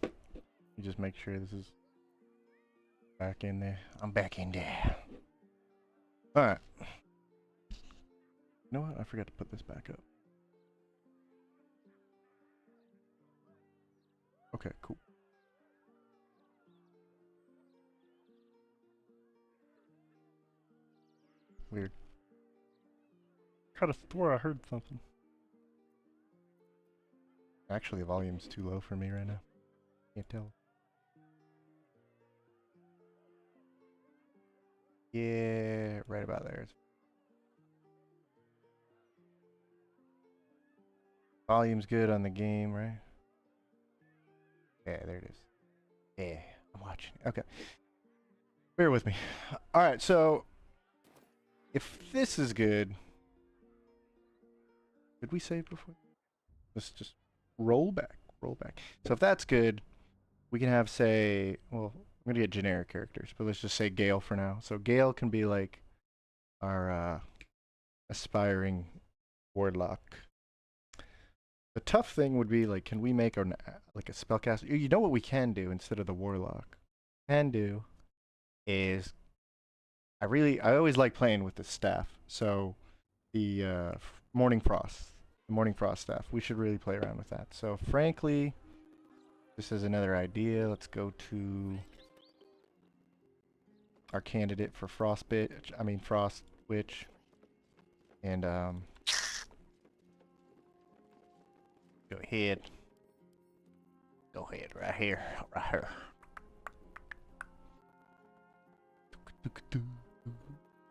You just make sure this is back in there. I'm back in there. Alright. You know what? I forgot to put this back up. Okay, cool. Weird. Could have swore I heard something. Actually, the volume's too low for me right now. Can't tell. Yeah, right about there. Volume's good on the game, right? Yeah, there it is. Yeah, I'm watching. Okay. Bear with me. Alright, so if this is good. Did we save before? Let's just roll back. Roll back. So if that's good, we can have, say, well, I'm gonna get generic characters, but let's just say Gale for now. So Gale can be like our aspiring warlock. The tough thing would be like, can we make like a spellcaster? You know what we can do instead of the warlock? Can do is I always like playing with the staff. So the Morning Frost, the Morning Frost staff. We should really play around with that. So frankly, this is another idea. Let's go to our candidate for Frost Witch, and go ahead right here, right here.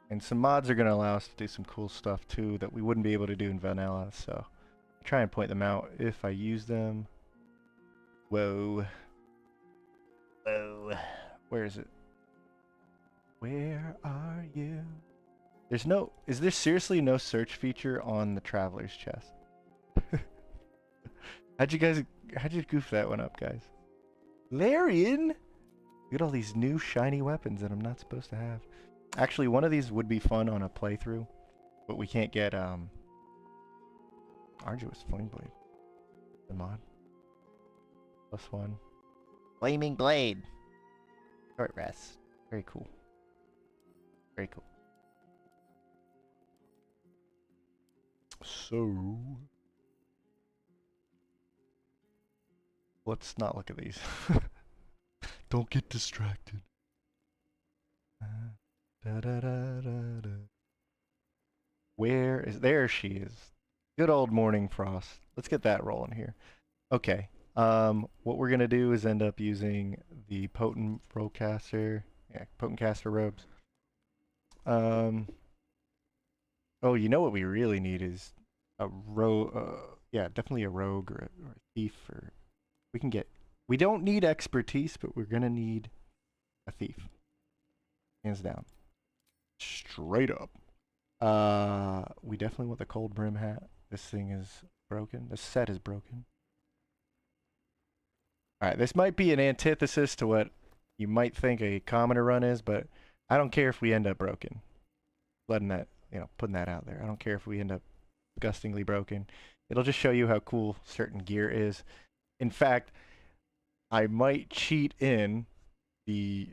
And some mods are going to allow us to do some cool stuff too that we wouldn't be able to do in vanilla, so I'll try and point them out if I use them. Whoa. Whoa. Where is it? Where are you? Is there seriously no search feature on the Traveler's Chest? How'd you goof that one up, guys? Larian? Look at all these new shiny weapons that I'm not supposed to have. Actually, one of these would be fun on a playthrough, but we can't get Arduous Flame Blade. The mod. +1. Flaming Blade. Short rest. Very cool. Very cool. So let's not look at these. Don't get distracted. There she is. Good old Morning Frost. Let's get that rolling here. Okay. What we're gonna do is end up using the Potent Caster robes. Oh, you know what we really need is a yeah, definitely a rogue or a thief, or we don't need expertise, but we're gonna need a thief. Hands down. Straight up. We definitely want the cold brim hat. This thing is broken. This set is broken. Alright, this might be an antithesis to what you might think a commoner run is, but I don't care if we end up broken. Putting that out there. I don't care if we end up disgustingly broken. It'll just show you how cool certain gear is. In fact, I might cheat in the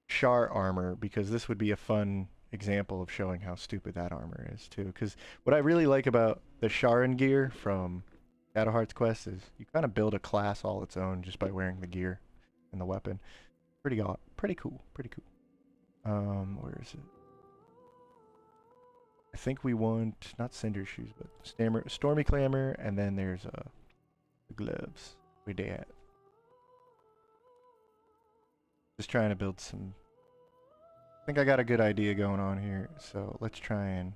Char armor because this would be a fun example of showing how stupid that armor is too. Because what I really like about the Charon gear from Shadow Hearts Quest is you kind of build a class all its own just by wearing the gear and the weapon. Pretty cool. Pretty cool. Where is it? I think we want not Cinder Shoes, but Stormy Clamor, and then there's the gloves. Where they at? Just trying to build some. I think I got a good idea going on here, so let's try and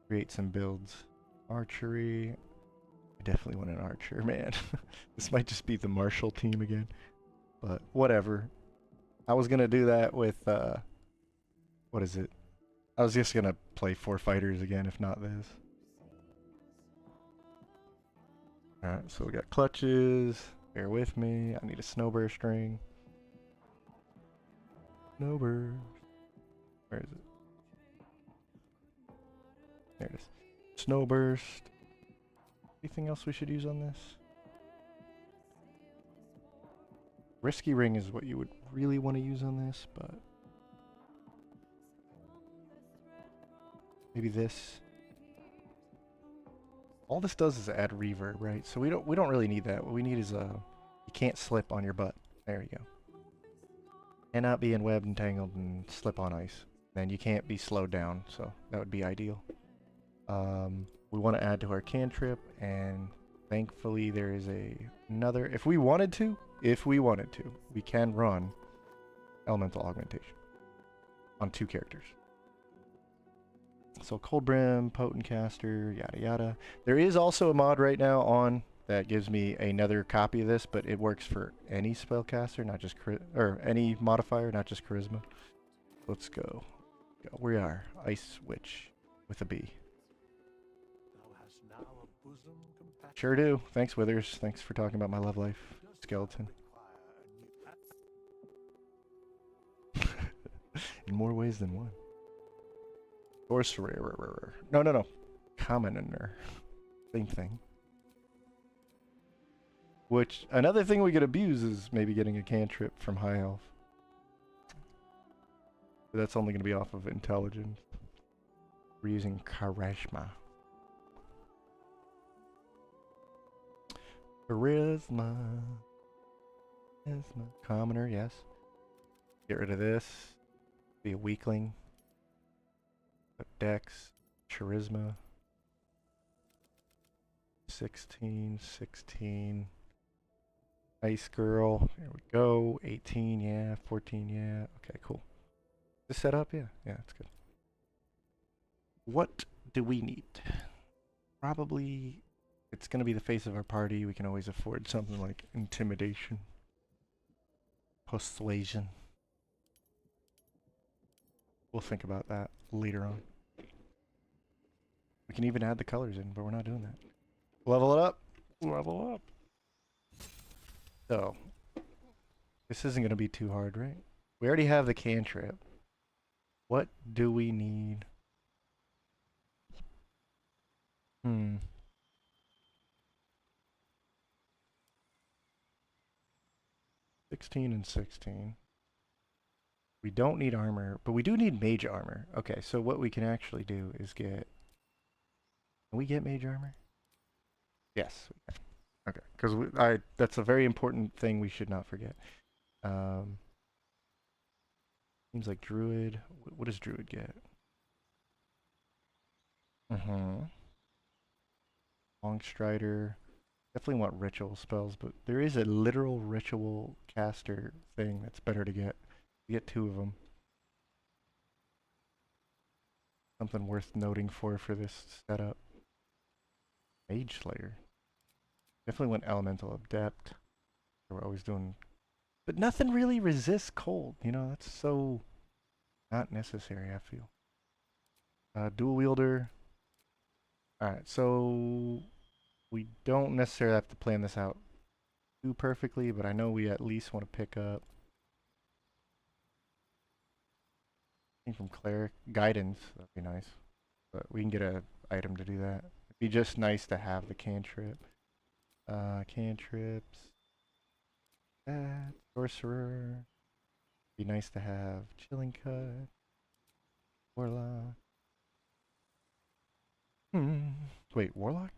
create some builds. Archery. I definitely want an archer, man. This might just be the Marshall team again, but whatever. I was gonna do that with what is it? I was just gonna play 4 fighters again, if not this. Alright, so we got clutches. Bear with me. I need a snowburst string. Snowburst. Where is it? There it is. Snowburst. Anything else we should use on this? Risky ring is what you would really want to use on this, but maybe this. All this does is add reverb, right? So we don't really need that. What we need is you can't slip on your butt. There you go. Cannot be in web entangled and slip on ice. Then you can't be slowed down, so that would be ideal. We want to add to our cantrip, and thankfully there is another. If we wanted to, we can run elemental augmentation on 2 characters. So Cold Brim, Potent Caster, yada yada. There is also a mod right now on that gives me another copy of this, but it works for any spellcaster, not just or any modifier, not just charisma. Let's go. We are Ice Witch with a B. Sure do. Thanks, Withers. Thanks for talking about my love life, skeleton. In more ways than one. Sorcerer. No. Commoner. Same thing. Which, another thing we could abuse is maybe getting a cantrip from high elf. But that's only going to be off of intelligence. We're using charisma. Charisma. Commoner, yes. Get rid of this. Be a weakling. Dex. Charisma. 16. Ice girl. There we go. 18, yeah. 14, yeah. Okay, cool. Is this set up? Yeah. Yeah, it's good. What do we need? Probably, it's going to be the face of our party. We can always afford something like intimidation. Persuasion. We'll think about that later on. We can even add the colors in, but we're not doing that. Level it up. Level up. So, this isn't going to be too hard, right? We already have the cantrip. What do we need? 16 and 16. We don't need armor, but we do need mage armor. Okay, so what we can actually do is get... Can we get mage armor? Yes, we can. Okay, because that's a very important thing we should not forget. Seems like druid. What does druid get? Long strider. Definitely want ritual spells, but there is a literal ritual caster thing that's better to get. You get 2 of them. Something worth noting for this setup. Mage Slayer. Definitely want Elemental Adept. We're always doing... But nothing really resists cold, you know? That's so not necessary, I feel. Dual Wielder. Alright, so... We don't necessarily have to plan this out too perfectly, but I know we at least want to pick up... from Cleric. Guidance, that'd be nice. But we can get an item to do that. It'd be just nice to have the cantrip. Cantrips. That. Sorcerer. Be nice to have Chilling Cut. Warlock. Wait, Warlock?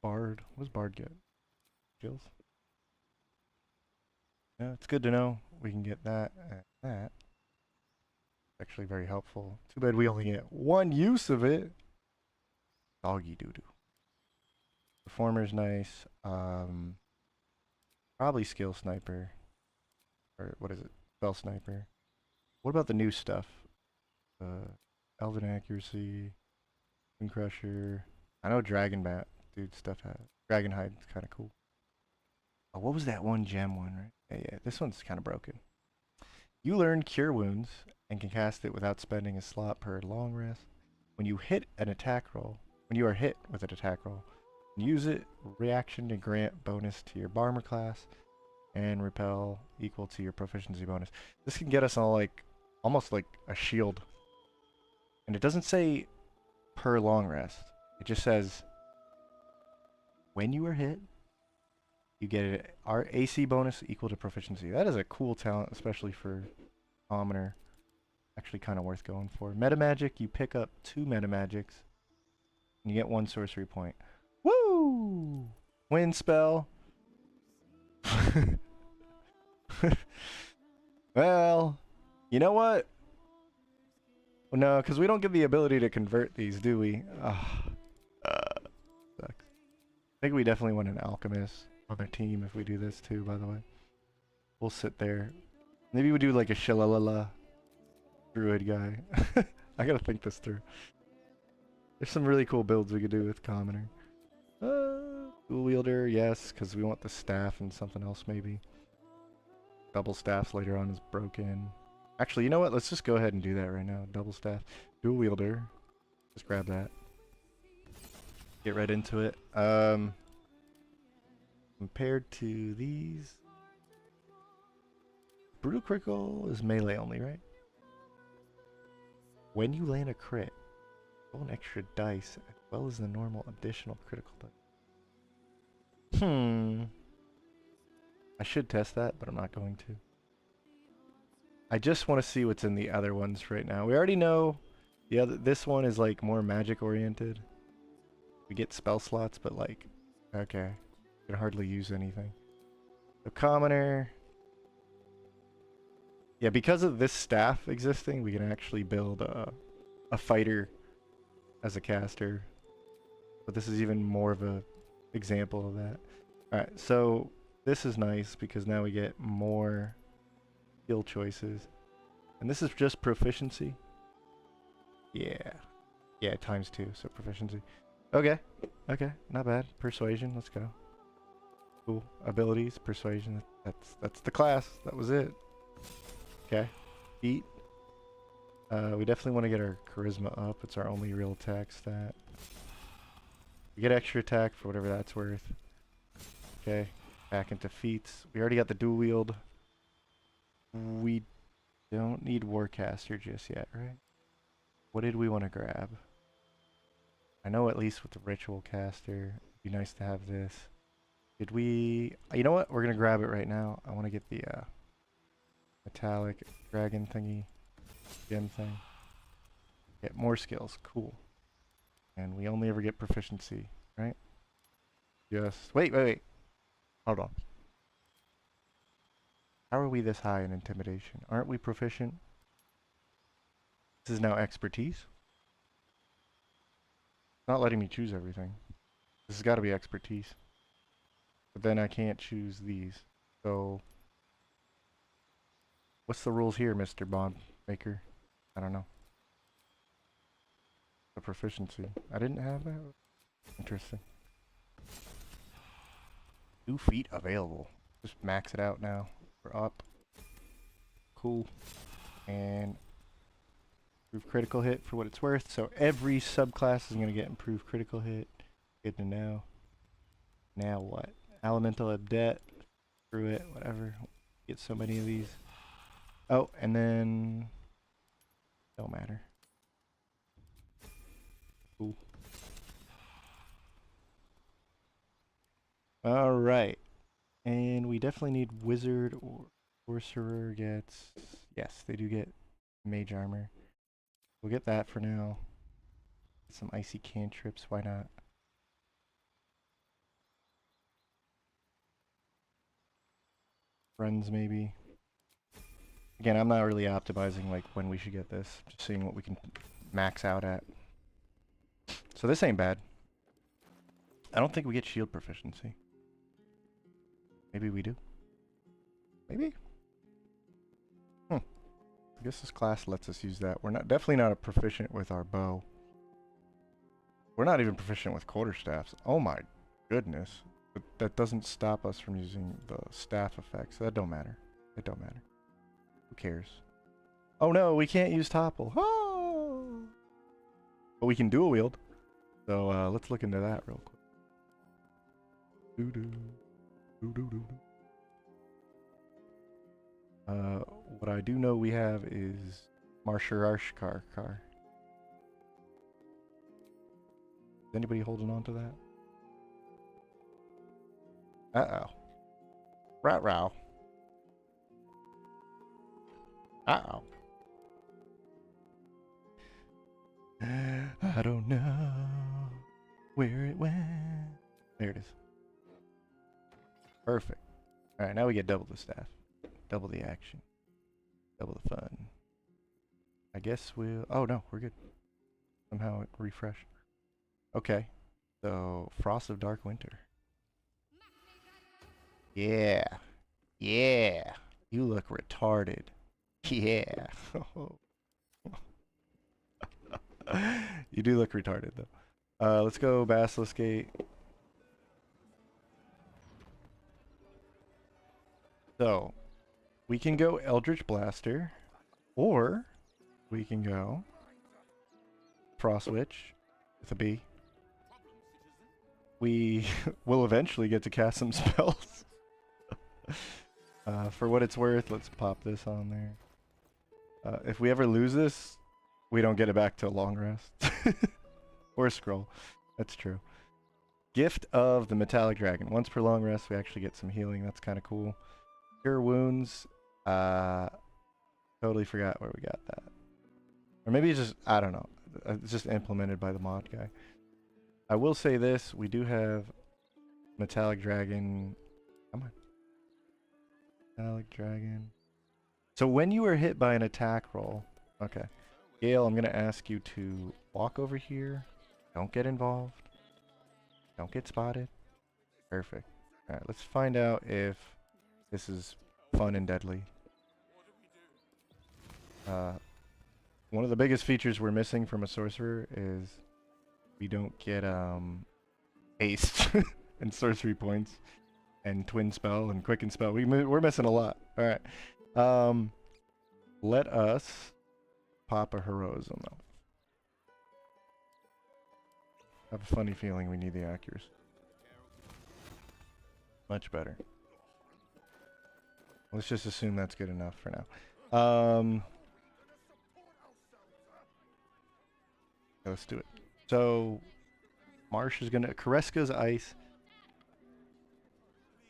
Bard. What does Bard get? Skills? Yeah, it's good to know. We can get that and that. Actually very helpful. Too bad we only get 1 use of it. Doggy doo-doo. Performer's nice. Probably skill sniper. Or what is it? Spell sniper. What about the new stuff? Elven accuracy. Wind crusher. I know dragon bat. Dude, stuff has. Dragon hide is kind of cool. Oh, what was that one gem one, right? Yeah, this one's kind of broken. You learn Cure Wounds and can cast it without spending a slot per long rest. When you hit an attack roll, when you are hit with an attack roll, use it reaction to grant bonus to your armor class and repel equal to your proficiency bonus. This can get us all like almost like a shield. And it doesn't say per long rest. It just says When you are hit, you get our AC bonus equal to proficiency. That is a cool talent, especially for commoner. Actually kind of worth going for. Meta magic, you pick up 2 meta magics. And you get 1 sorcery point. Woo! Wind spell. Well, you know what? Well, no, because we don't get the ability to convert these, do we? Sucks. I think we definitely want an alchemist on our team if we do this too, by the way. We'll sit there. Maybe we do like a Shalalala druid guy. I gotta think this through. There's some really cool builds we could do with commoner. Dual wielder, yes, because we want the staff and something else maybe. Double staffs later on is broken. Actually, you know what? Let's just go ahead and do that right now. Double staff. Dual wielder. Just grab that. Get right into it. Compared to these, brutal critical is melee only, right? When you land a crit, roll an extra dice as well as the normal additional critical dice. I should test that, but I'm not going to. I just want to see what's in the other ones right now. We already know this one is like more magic oriented. We get spell slots, but like, okay, can hardly use anything. So commoner, yeah, because of this staff existing, we can actually build a fighter as a caster. But this is even more of a example of that. All right, so this is nice because now we get more skill choices, and this is just proficiency. Yeah, ×2, so proficiency. Okay, not bad. Persuasion, let's go. Cool. Abilities, persuasion. That's the class. That was it. Okay. Feat. We definitely want to get our charisma up. It's our only real attack stat. We get extra attack for whatever that's worth. Okay. Back into feats. We already got the dual wield. We don't need Warcaster just yet, right? What did we want to grab? I know at least with the ritual caster, it'd be nice to have this. Did we... You know what? We're going to grab it right now. I want to get the metallic dragon thingy. Gem thing. Get more skills. Cool. And we only ever get proficiency, right? Just... Wait. Hold on. How are we this high in intimidation? Aren't we proficient? This is now expertise. Not letting me choose everything. This has got to be expertise. But then I can't choose these. So, what's the rules here, Mr. Bond Maker? I don't know. The proficiency. I didn't have that? Interesting. 2 feet available. Just max it out now. We're up. Cool. And improved critical hit for what it's worth. So every subclass is going to get improved critical hit. Good to know. Now what? Elemental Adept. Screw it. Whatever. Get so many of these. Oh, and then... Don't matter. Cool. Alright. And we definitely need Wizard or Sorcerer gets... Yes, they do get Mage Armor. We'll get that for now. Some icy cantrips, why not? Friends, maybe. Again, I'm not really optimizing like when we should get this. Just seeing what we can max out at. So this ain't bad. I don't think we get shield proficiency. Maybe we do. Maybe? I guess this class lets us use that. We're definitely not a proficient with our bow. We're not even proficient with quarterstaffs. Oh my goodness. But that doesn't stop us from using the staff effects. That don't matter. It don't matter. Who cares? Oh no, we can't use topple. Oh! But we can dual wield. So let's look into that real quick. What I do know we have is Marsharashkar car. Is anybody holding on to that? Uh-oh. Ruh-roh. Uh-oh. I don't know where it went. There it is. Perfect. Alright, now we get double the staff. Double the action. Double the fun. I guess we'll... Oh, no, we're good. Somehow it refreshed. Okay. So, Frost of Dark Winter. Yeah. Yeah. You look retarded. Yeah. You do look retarded, though. Let's go Basilisk Gate. So, we can go Eldritch Blaster, or we can go Frost Witch with a B. We will eventually get to cast some spells. For what it's worth, let's pop this on there. If we ever lose this, we don't get it back to a long rest. Or scroll. That's true. Gift of the Metallic Dragon. Once per long rest, we actually get some healing. That's kind of cool. Cure Wounds. Totally forgot where we got that. Or maybe it's just, I don't know. It's just implemented by the mod guy. I will say this. We do have Metallic Dragon. Come on. Metallic Dragon. So when you are hit by an attack roll. Okay. Gale, I'm going to ask you to walk over here. Don't get involved. Don't get spotted. Perfect. Alright, let's find out if this is fun and deadly. One of the biggest features we're missing from a sorcerer is we don't get haste and sorcery points and twin spell and quicken spell. We're missing a lot. Alright. Let us pop a heroism though. I have a funny feeling we need the accuracy. Much better. Let's just assume that's good enough for now. Let's do it. So, Marsh is gonna... Kareska's ice.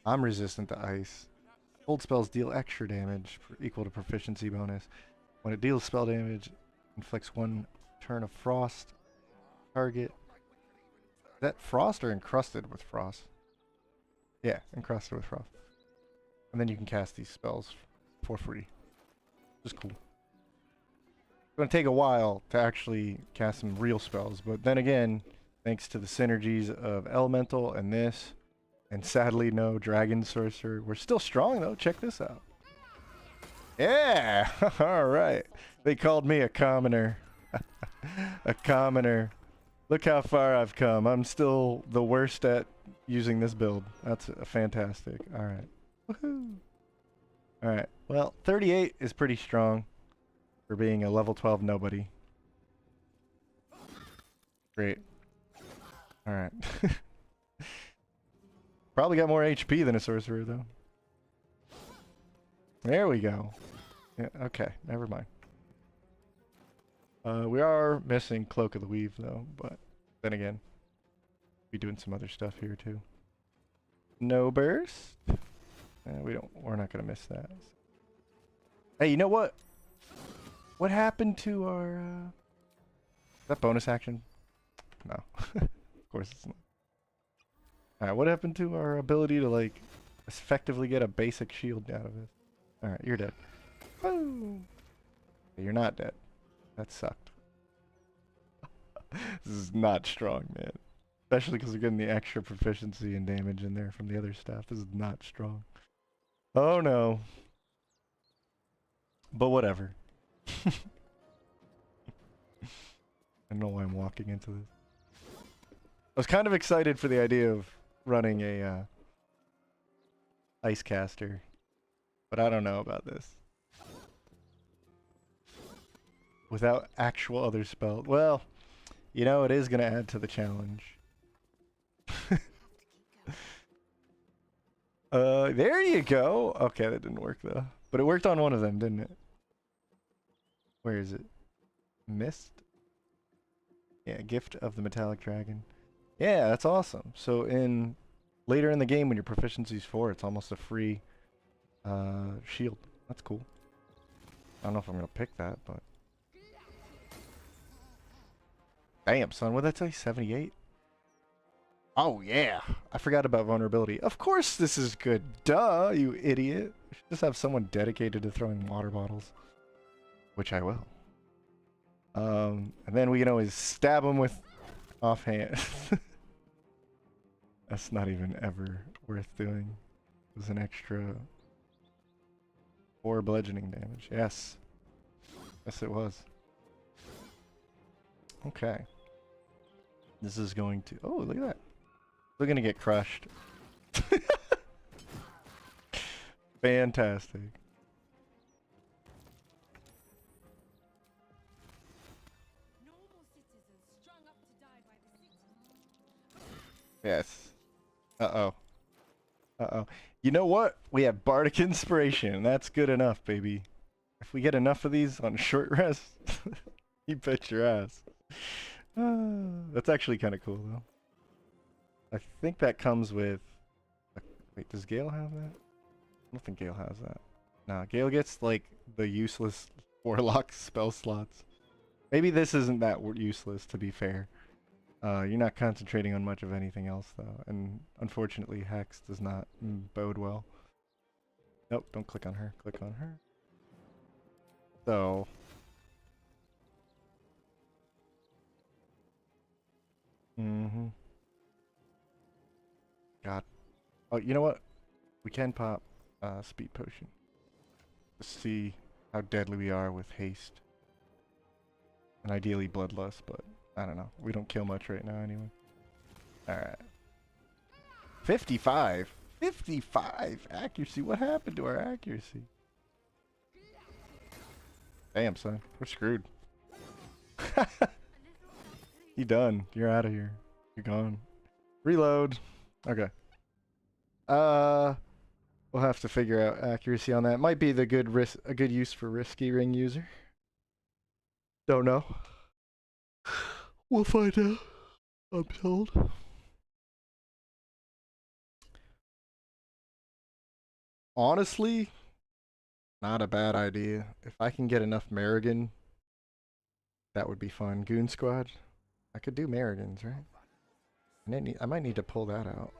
I'm resistant to ice. Hold spells deal extra damage equal to proficiency bonus. When it deals spell damage, inflicts 1 turn of frost. Target. Is that frost or encrusted with frost? Yeah, encrusted with frost. And then you can cast these spells for free. Which is cool. It's going to take a while to actually cast some real spells, but then again, thanks to the synergies of Elemental and this, and sadly no Dragon Sorcerer, we're still strong though. Check this out. Yeah! Alright. They called me a commoner. A commoner. Look how far I've come. I'm still the worst at using this build. That's fantastic. Alright. Woohoo! Alright. Well, 38 is pretty strong for being a level 12 nobody. Great. Alright. Probably got more HP than a sorcerer, though. There we go. Yeah, okay, never mind. We are missing Cloak of the Weave, though, but then again, be doing some other stuff here, too. No burst? We're not gonna miss that. Hey, you know what? What happened to our, is that bonus action? No. Of course it's not. Alright, what happened to our ability to, like, effectively get a basic shield out of it? Alright, you're dead. Woo! You're not dead. That sucked. This is not strong, man. Especially because we're getting the extra proficiency and damage in there from the other stuff. This is not strong. Oh no. But whatever. I don't know why I'm walking into this. I was kind of excited for the idea of running a ice caster, but I don't know about this. Without actual other spells. Well, you know, it is going to add to the challenge. There you go. Okay, that didn't work though. But it worked on one of them, didn't it? Where is it? Mist? Yeah, Gift of the Metallic Dragon. Yeah, that's awesome. So in later in the game when your proficiency's 4, it's almost a free shield. That's cool. I don't know if I'm gonna pick that, but damn, son, what'd that say? 78? Oh yeah, I forgot about vulnerability. Of course this is good. Duh, you idiot. We should just have someone dedicated to throwing water bottles, which I will. And then we can always stab them with offhand. That's not even ever worth doing. It was an extra 4 bludgeoning damage. Yes. Yes, it was. Okay. This is going to... Oh, look at that. We're going to get crushed. Fantastic. Yes. Uh-oh. Uh-oh. You know what? We have Bardic Inspiration. That's good enough, baby. If we get enough of these on short rest, you bet your ass. That's actually kind of cool, though. I think that comes with... Wait, does Gale have that? I don't think Gale has that. Nah, Gale gets, like, the useless Warlock spell slots. Maybe this isn't that useless, to be fair. You're not concentrating on much of anything else, though. And unfortunately, Hex does not bode well. Nope, don't click on her. Click on her. So... God. Oh, you know what? We can pop speed potion. To see how deadly we are with haste. And ideally bloodlust, but I don't know. We don't kill much right now anyway. Alright. 55! 55 accuracy! What happened to our accuracy? Damn, son. We're screwed. You done. You're out of here. You're gone. Reload. Okay. We'll have to figure out accuracy on that. Might be a good use for risky ring user. Don't know. We'll find out. I'm told. Honestly, not a bad idea. If I can get enough Merrigan, that would be fun. Goon Squad. I could do Merrigans, right? I might need to pull that out.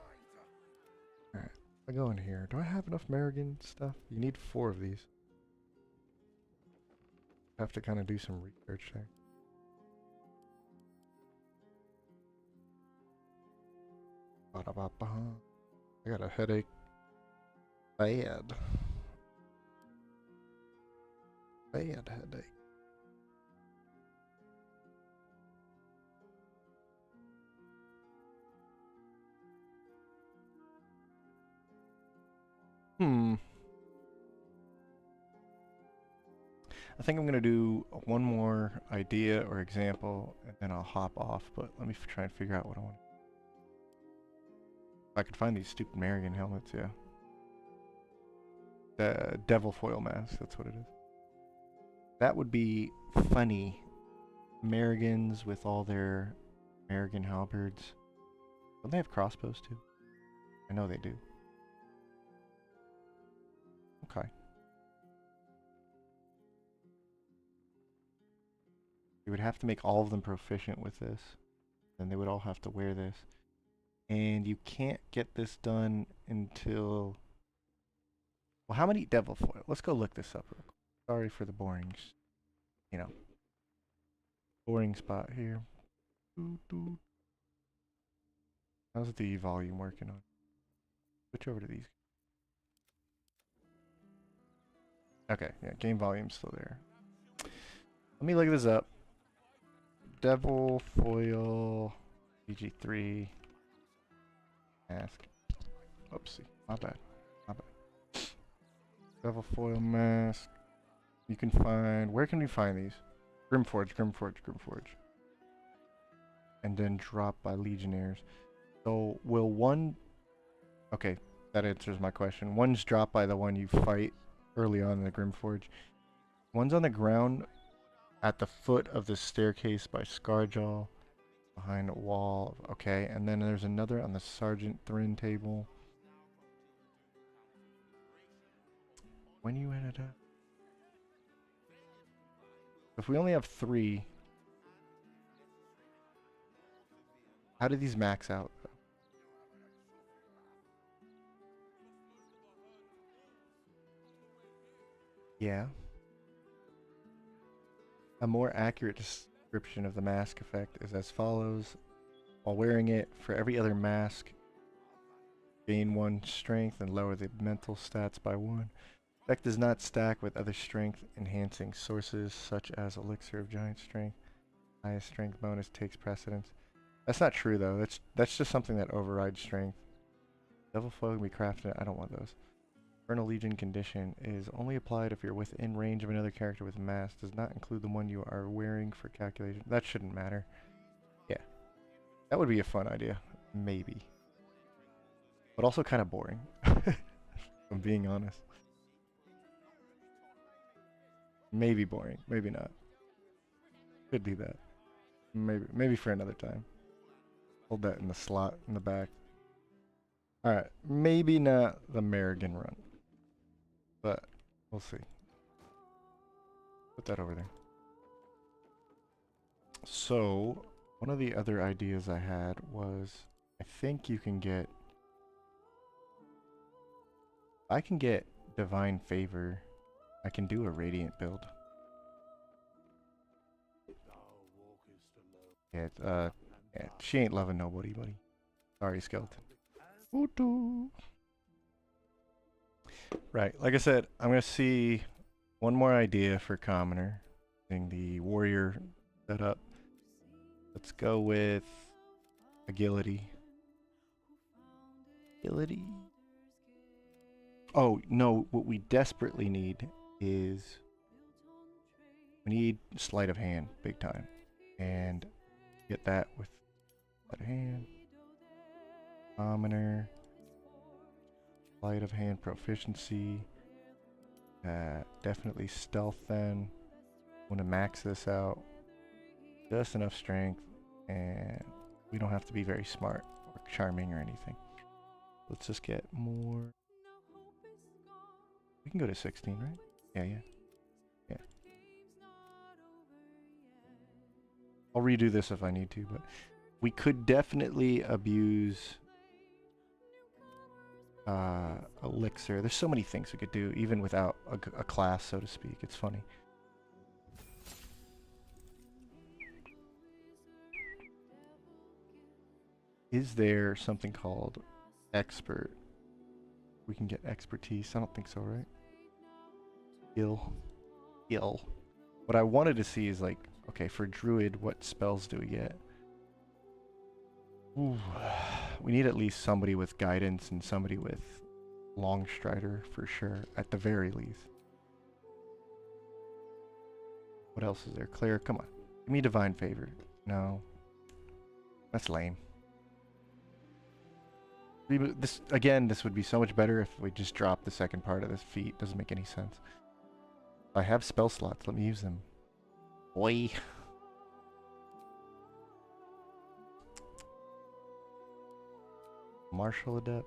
Alright. I go in here. Do I have enough Merrigan stuff? You need 4 of these. Have to kind of do some research there. I got a headache. Bad. Bad headache. I think I'm going to do one more idea or example, and then I'll hop off, but let me try and figure out what I want. If I could find these stupid Merrigan helmets, yeah. The devil foil mask, that's what it is. That would be funny. Merrigans with all their Merrigan halberds. Don't they have crossbows too? I know they do. Okay. You would have to make all of them proficient with this. Then they would all have to wear this. And you can't get this done until... Well, how many devil foil? Let's go look this up real quick. Sorry for the boring, you know, boring spot here. How's the volume working on? Switch over to these. Okay, yeah, game volume's still there. Let me look this up. Devil foil BG3 mask. Oopsie, my bad. My bad. Devil foil mask. You can find... Where can we find these? Grimforge, Grimforge, Grimforge. And then drop by Legionnaires. So, will one... Okay, that answers my question. One's dropped by the one you fight early on in the Grimforge. One's on the ground at the foot of the staircase by Scarjaw. behind a wall. Okay, and then there's another on the Sergeant Thrin table. When you ended up. If we only have 3, how do these max out? Yeah. A more accurate description of the mask effect is as follows. While wearing it, for every other mask, gain 1 strength and lower the mental stats by 1. Effect does not stack with other strength enhancing sources such as Elixir of Giant Strength. Highest strength bonus takes precedence. That's not true though. That's just something that overrides strength. Devil Foe can be crafted. I don't want those. Infernal Legion condition is only applied if you're within range of another character with a mask. Does not include the one you are wearing for calculation. That shouldn't matter. Yeah. That would be a fun idea. Maybe. But also kind of boring. If I'm being honest. Maybe boring. Maybe not. Could do that. Maybe for another time. Hold that in the slot in the back. Alright. Maybe not the Merrigan run. But we'll see. Put that over there. So, one of the other ideas I had was, I think you can get... I can get Divine Favor. I can do a Radiant build. Yeah, yeah, she ain't loving nobody, buddy. Sorry, Skeleton. Right, like I said, I'm gonna see one more idea for Commoner. Using the Warrior setup. Let's go with Agility. Agility? Oh, no, what we desperately need is... We need Sleight of Hand, big time. And get that with Sleight of Hand. Commoner. Sleight of Hand proficiency. Definitely Stealth then. Want to max this out. Just enough strength. And we don't have to be very smart or charming or anything. Let's just get more. We can go to 16, right? Yeah. Yeah. I'll redo this if I need to, but we could definitely abuse Elixir. There's so many things we could do, even without a class, so to speak. It's funny. Is there something called Expert? We can get expertise. I don't think so, right? Skill. What I wanted to see is like, okay, for Druid, what spells do we get? Ooh, we need at least somebody with guidance and somebody with long strider for sure, at the very least. What else is there? Cleric, come on. Give me Divine Favor. No. That's lame. This again, this would be so much better if we just dropped the second part of this feat. Doesn't make any sense. I have spell slots. Let me use them. Boy. Martial Adept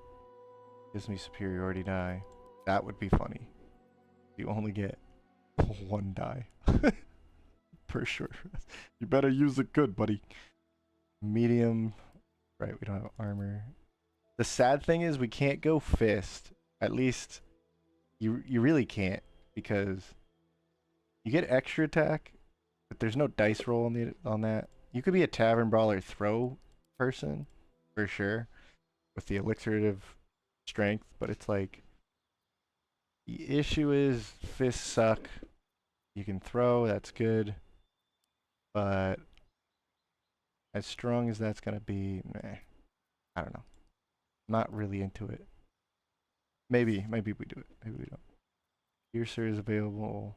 gives me superiority die. That would be funny. You only get 1 die per sure. You better use it good, buddy. Medium. Right, we don't have armor. The sad thing is we can't go fist. At least you really can't, because you get extra attack, but there's no dice roll on that. You could be a Tavern Brawler throw person for sure with the elixirative strength, but it's like the issue is fists suck. You can throw, that's good, but as strong as that's gonna be, meh. I don't know. Not really into it. Maybe we do it. Maybe we don't. Piercer is available.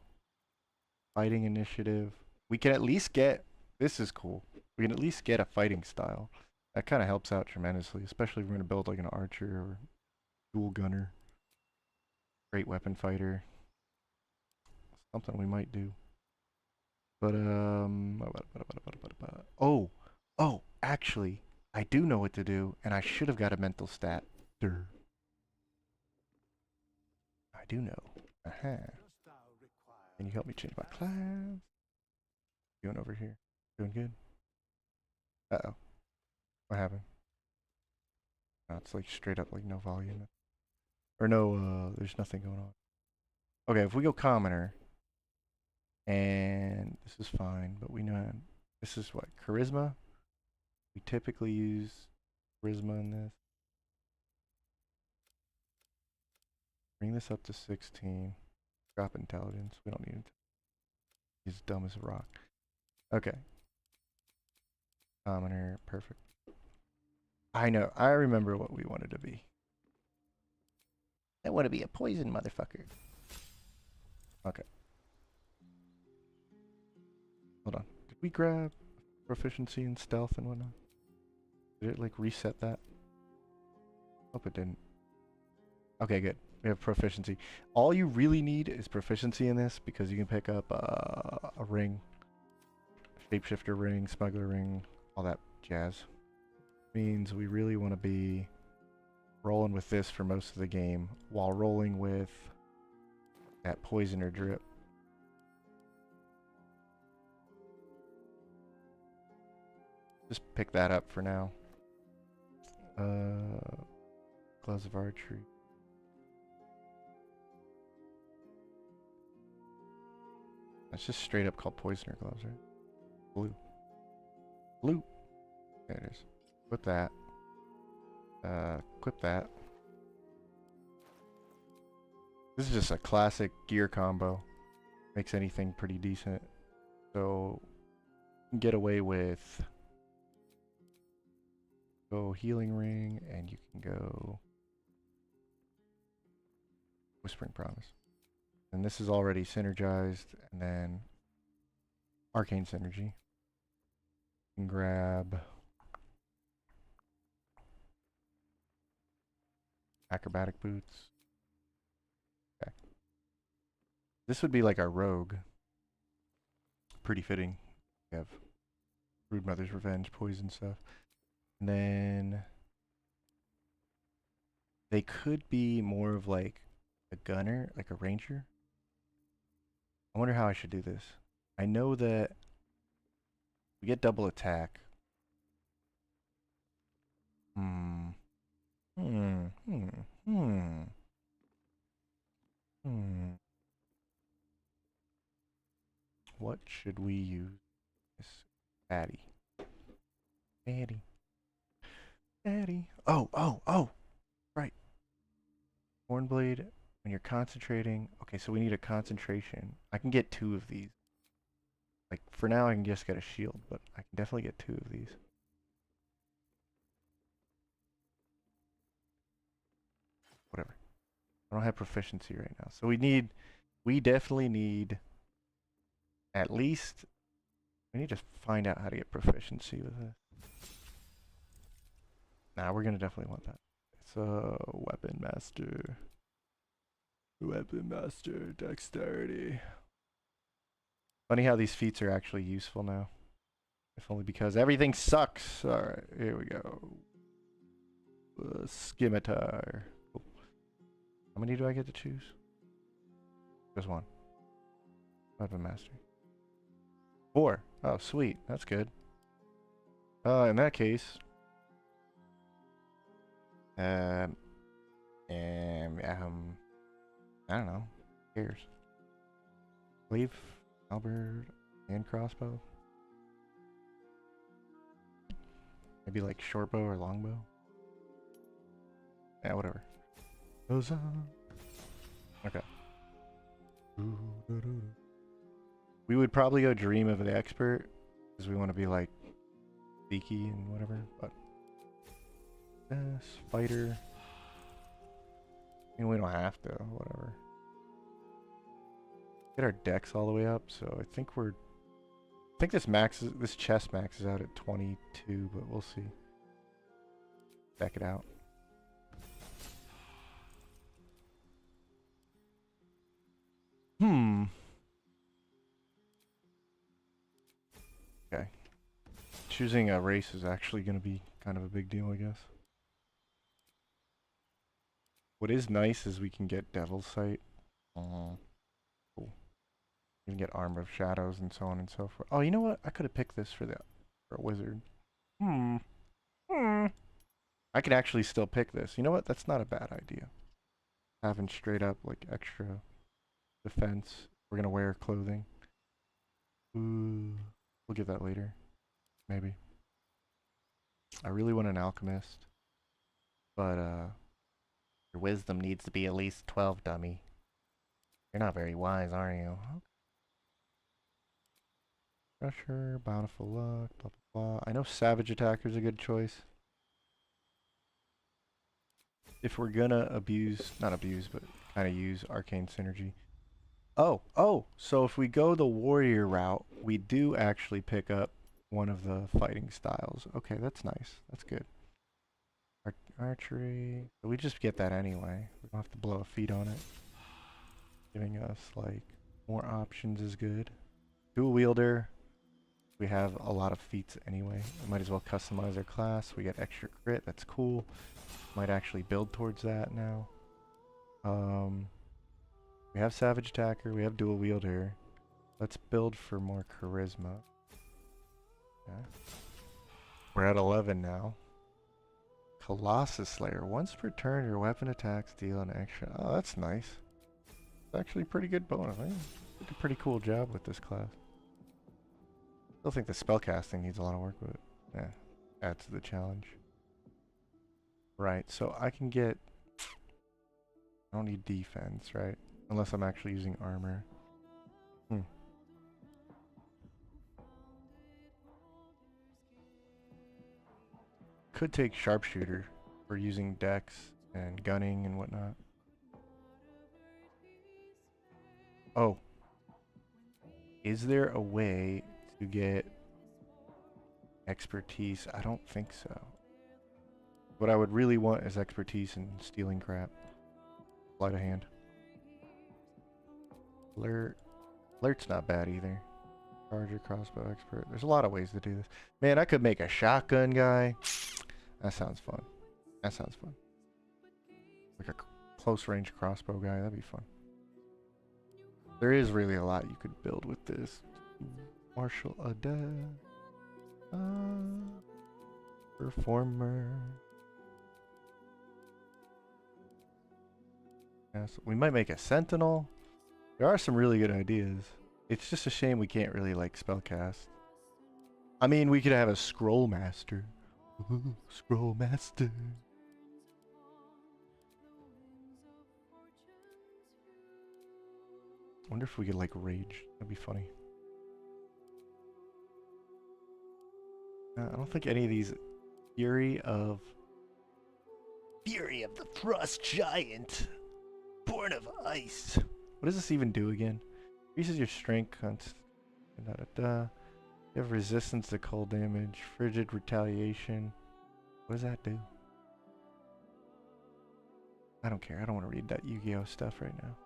Fighting initiative. We can at least get, this is cool. We can at least get a fighting style. That kind of helps out tremendously, especially if we're going to build like an archer or dual gunner. Great weapon fighter. Something we might do. But, oh, Oh, actually, I do know what to do, and I should have got a mental stat. Durr. I do know. Uh-huh. Can you help me change my class? Doing over here. Doing good? Uh-oh. What happened? No, it's like straight up like no volume. Or no, there's nothing going on. Okay, if we go commoner, and this is fine, but we know this is what? Charisma? We typically use charisma in this. Bring this up to 16. Drop intelligence. We don't need it. He's dumb as a rock. Okay. Commoner, perfect. I know. I remember what we wanted to be. I want to be a poison motherfucker. Okay. Hold on. Did we grab proficiency in stealth and whatnot? Did it like reset that? Hope it didn't. Okay, good. We have proficiency. All you really need is proficiency in this because you can pick up a ring, shapeshifter ring, smuggler ring, all that jazz. Means we really want to be rolling with this for most of the game while rolling with that poisoner drip. Just pick that up for now. Gloves of archery. That's just straight up called poisoner gloves, right? Blue. Blue. There it is. Equip that. Equip that. This is just a classic gear combo. Makes anything pretty decent. So, you can get away with go healing ring, and you can go whispering promise. And this is already synergized, and then arcane synergy. You can grab acrobatic boots. Okay. This would be like our rogue. Pretty fitting. We have Brood Mother's Revenge, poison stuff. And then they could be more of like a gunner, like a ranger. I wonder how I should do this. I know that we get double attack. Hmm. Hmm. Hmm. Hmm. Hmm. What should we use? This fatty. Fatty. Fatty. Oh, oh, oh. Right. Hornblade, when you're concentrating. Okay, so we need a concentration. I can get 2 of these. Like, for now, I can just get a shield, but I can definitely get 2 of these. Whatever. I don't have proficiency right now. So we definitely need at least, we need to find out how to get proficiency with this. Nah, we're gonna definitely want that. It's a weapon master. Weapon master, dexterity. Funny how these feats are actually useful now. If only because everything sucks. Alright, here we go. Scimitar. Oh. How many do I get to choose? Just 1. Weapon master. 4. Oh, sweet. That's good. In that case, um, I don't know. Who cares? Leave Albert and crossbow. Maybe like short bow or long bow. Yeah, whatever. Goes on. Okay. We would probably go dream of the expert because we want to be like beaky and whatever. But yes, fighter. I mean, we don't have to. Whatever. Get our dex all the way up. So I think this chest maxes out at 22, but we'll see. Check it out. Okay. choosing a race is actually going to be kind of a big deal, I guess. What is nice is we can get Devil's Sight. Cool. You can get Armor of Shadows and so on and so forth. Oh, you know what? I could have picked this for a wizard. Hmm. Hmm. I could actually still pick this. You know what? That's not a bad idea. Having straight up like extra defense. We're gonna wear clothing. Ooh. We'll get that later. Maybe. I really want an alchemist. But your wisdom needs to be at least 12, dummy. You're not very wise, are you? Pressure, bountiful luck, blah blah blah. I know Savage Attacker's a good choice. If we're gonna abuse, not abuse, but kind of use Arcane Synergy. Oh, so if we go the warrior route, we do actually pick up one of the fighting styles. Okay, that's nice. That's good. Archery. We just get that anyway. We don't have to blow a feat on it. Giving us, like, more options is good. Dual wielder. We have a lot of feats anyway. We might as well customize our class. We get extra crit. That's cool. Might actually build towards that now. We have Savage Attacker. We have Dual Wielder. Let's build for more Charisma. Okay. We're at 11 now. Colossus Slayer. Once per turn, your weapon attacks deal an extra. Oh, that's nice. It's actually a pretty good bonus. I did a pretty cool job with this class. Still think the spellcasting needs a lot of work, but yeah, adds to the challenge. Right, so I can get... I don't need defense, right? Unless I'm actually using armor. Could take sharpshooter for using dex and gunning and whatnot. Oh. Is there a way to get expertise? I don't think so. What I would really want is expertise in stealing crap. Sleight of hand. Alert. Alert's not bad either. Charger, crossbow expert. There's a lot of ways to do this. Man, I could make a shotgun guy. That sounds fun. That sounds fun. Like a close range crossbow guy. That'd be fun. There is really a lot you could build with this. Martial adept. Performer. Yes, we might make a sentinel. There are some really good ideas. It's just a shame we can't really like spellcast. I mean, we could have a scroll master. Ooh, scroll master. I wonder if we could like rage. That'd be funny. I don't think any of these Fury of the Frost Giant, born of ice. What does this even do again? Increases your strength. You have resistance to cold damage, frigid retaliation. What does that do? I don't care. I don't want to read that Yu-Gi-Oh stuff right now.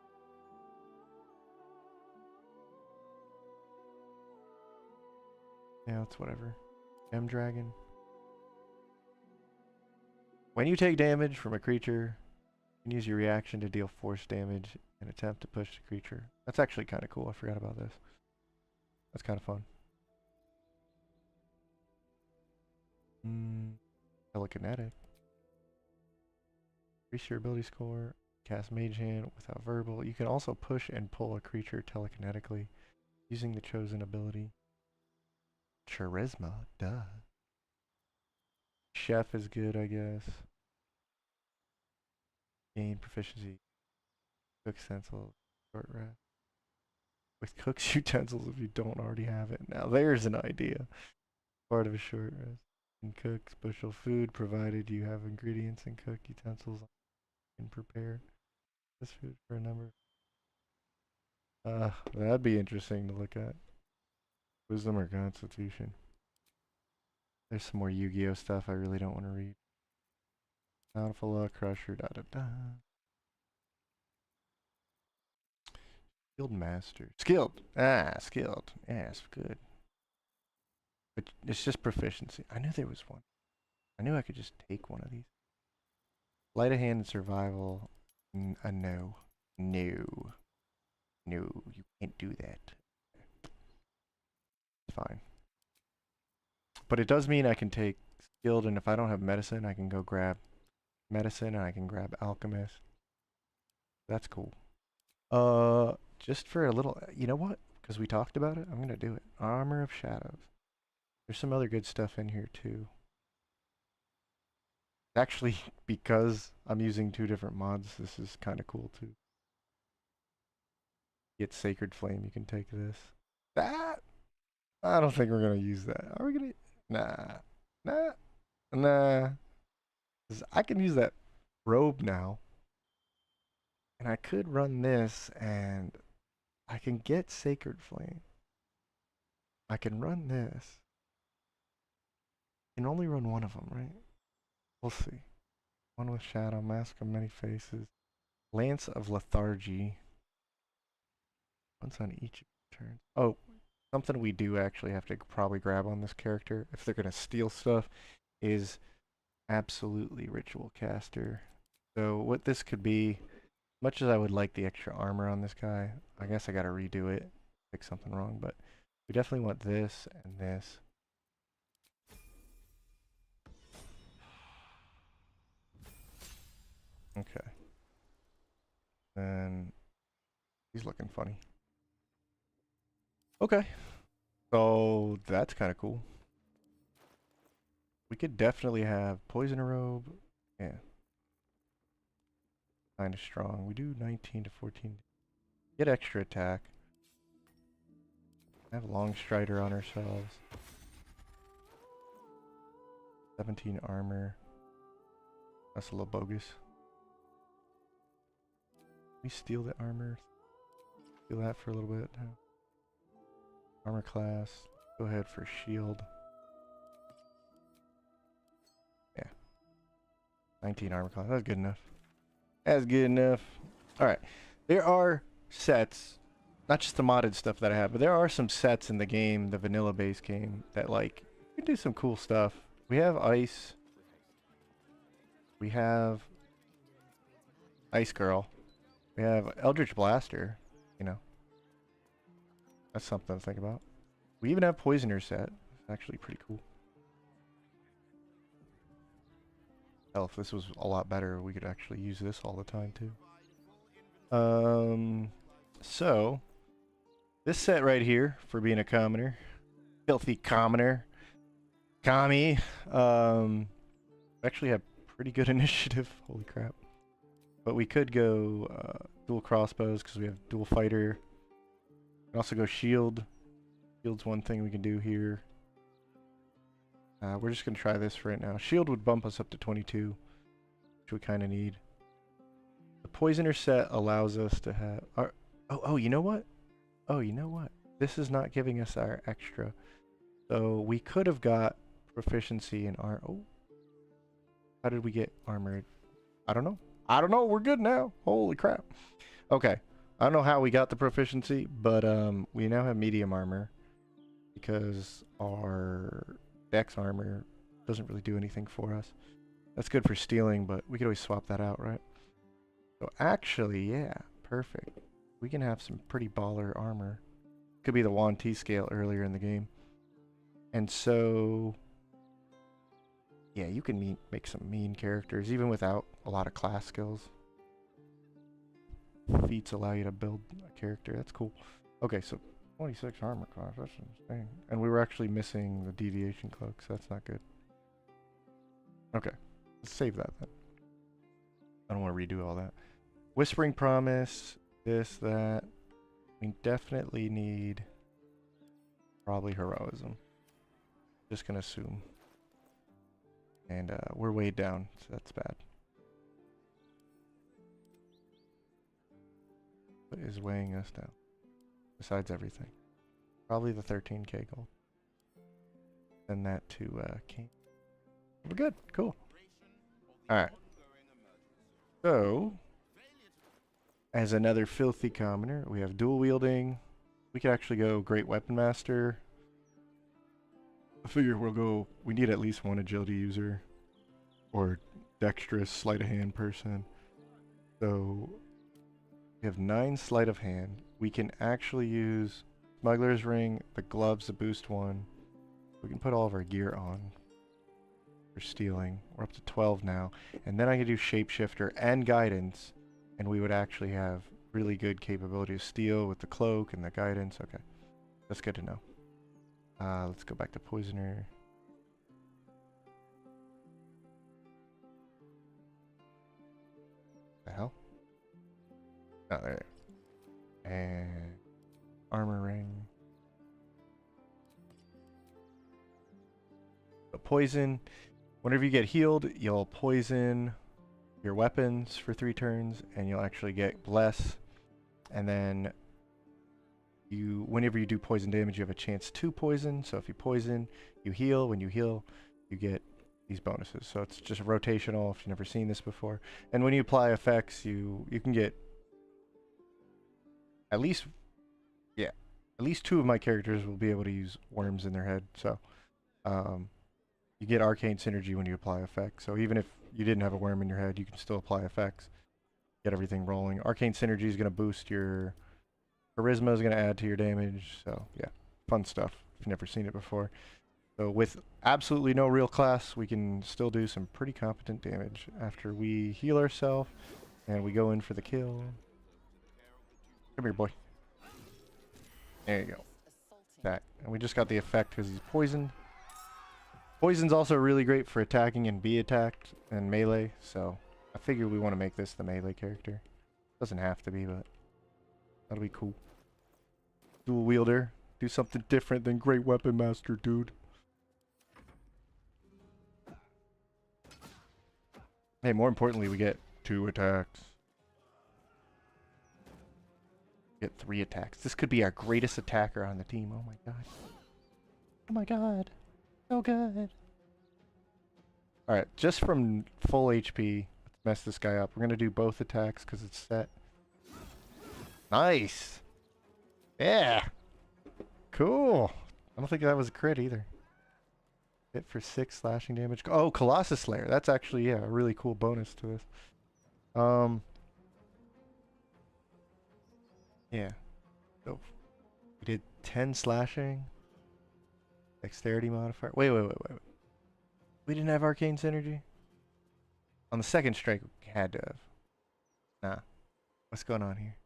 Yeah, it's whatever. M Dragon. When you take damage from a creature, you can use your reaction to deal force damage and attempt to push the creature. That's actually kind of cool. I forgot about this. That's kind of fun. Telekinetic. Increase your ability score. Cast Mage Hand without verbal. You can also push and pull a creature telekinetically using the chosen ability. Charisma, duh. Chef is good, I guess. Gain proficiency. Cook utensils. Short rest. With cook's utensils if you don't already have it. Now there's an idea. Part of a short rest. And cook special food provided you have ingredients and cook utensils and prepare this food for a number. That'd be interesting to look at. Wisdom or Constitution. There's some more Yu-Gi-Oh stuff I really don't want to read. Bountiful Luck, Crusher, da da da. Skilled Master. Skilled! Ah, skilled. Yes, good. But it's just proficiency. I knew there was one. I knew I could just take one of these. Sleight of hand and survival. No. No. No, you can't do that. It's fine. But it does mean I can take skilled, and if I don't have medicine, I can go grab medicine, and I can grab alchemist. That's cool. Just for a little, you know what? Because we talked about it, I'm gonna do it. Armor of Shadows. There's some other good stuff in here too. Actually, because I'm using 2 different mods, this is kind of cool too. Get Sacred Flame, you can take this. That? I don't think we're gonna use that. Are we gonna? Nah. Nah. Nah. 'Cause I can use that robe now. And I could run this and I can get Sacred Flame. I can run this. I can only run one of them, right? We'll see. One with Shadow, Mask of Many Faces, Lance of Lethargy. Once on each turn. Oh, something we do actually have to probably grab on this character if they're gonna steal stuff is absolutely Ritual Caster. So what this could be, much as I would like the extra armor on this guy, I guess I gotta redo it, fix something wrong, but we definitely want this and this. Okay. And he's looking funny. Okay. So that's kind of cool. We could definitely have Poison Robe. Yeah. Kind of strong. We do 19 to 14. Get extra attack. Have Long Strider on ourselves. 17 armor. That's a little bogus. We steal the armor. Steal that for a little bit. Armor class. Go ahead for shield. Yeah. 19 armor class. That's good enough. That's good enough. Alright. There are sets. Not just the modded stuff that I have, but there are some sets in the game, the vanilla base game, that like, you can do some cool stuff. We have ice. We have Ice Girl. We have Eldritch Blaster, you know. That's something to think about. We even have Poisoner set. It's actually pretty cool. Hell, if this was a lot better, we could actually use this all the time too. So this set right here for being a commoner, filthy commoner, commie, actually have pretty good initiative. Holy crap! But we could go dual crossbows because we have dual fighter. We can also go shield. Shield's one thing we can do here. We're just gonna try this for right now. Shield would bump us up to 22, which we kind of need. The Poisoner set allows us to have our. Oh, you know what? Oh, you know what? This is not giving us our extra. So we could have got proficiency in our. Oh, how did we get armored? I don't know. I don't know. We're good now. Holy crap. Okay. I don't know how we got the proficiency, but we now have medium armor because our Dex armor doesn't really do anything for us. That's good for stealing, but we could always swap that out, right? So actually, yeah, perfect. We can have some pretty baller armor. Could be the Yuan Ti scale earlier in the game. And so, yeah, you can make some mean characters even without a lot of class skills. Feats allow you to build a character. That's cool. Okay, so 26 armor class. That's insane. And we were actually missing the deviation cloak, so that's not good. Okay, let's save that then. I don't want to redo all that. Whispering Promise, this, that. We definitely need probably Heroism. Just gonna assume. And we're way down, so that's bad. What is weighing us down? Besides everything. Probably the 13k gold. Send that to King. We're good. Cool. Alright. So, as another filthy commoner, we have dual wielding. We could actually go Great Weapon Master. I figure we'll go. We need at least one agility user or dexterous sleight of hand person. So we have 9 sleight of hand. We can actually use Smuggler's Ring, the gloves to boost 1. We can put all of our gear on for stealing. We're up to 12 now. And then I can do Shapeshifter and Guidance, and we would actually have really good capability to steal with the cloak and the guidance. Okay, that's good to know. Let's go back to Poisoner. The hell? Oh, there. And Armor Ring. So poison. Whenever you get healed, you'll poison your weapons for 3 turns, and you'll actually get Bless. And then whenever you do poison damage, you have a chance to poison. So if you poison, you heal. When you heal, you get these bonuses. So it's just rotational if you've never seen this before. And when you apply effects, you can get at least 2 of my characters will be able to use worms in their head. So you get arcane synergy when you apply effects. So even if you didn't have a worm in your head, you can still apply effects. Get everything rolling. Arcane synergy is going to boost your charisma, is going to add to your damage. So yeah, fun stuff if you've never seen it before. So with absolutely no real class, we can still do some pretty competent damage after we heal ourselves and we go in for the kill. Come here, boy. There you go. That. And we just got the effect because he's poisoned. Poison's also really great for attacking and be attacked and melee, so I figure we want to make this the melee character. Doesn't have to be, but that'll be cool. Dual wielder. Do something different than Great Weapon Master, dude. Hey, more importantly, we get 2 attacks. Get 3 attacks. This could be our greatest attacker on the team. Oh my god. Oh my god. So good. Alright, just from full HP, let's mess this guy up. We're going to do both attacks because it's set. Nice! Yeah! Cool! I don't think that was a crit either. Hit for 6 slashing damage. Oh, Colossus Slayer. That's actually, yeah, a really cool bonus to this. Yeah. So, we did 10 slashing. Dexterity modifier. Wait. We didn't have arcane synergy? On the second strike, we had to have. Nah. What's going on here?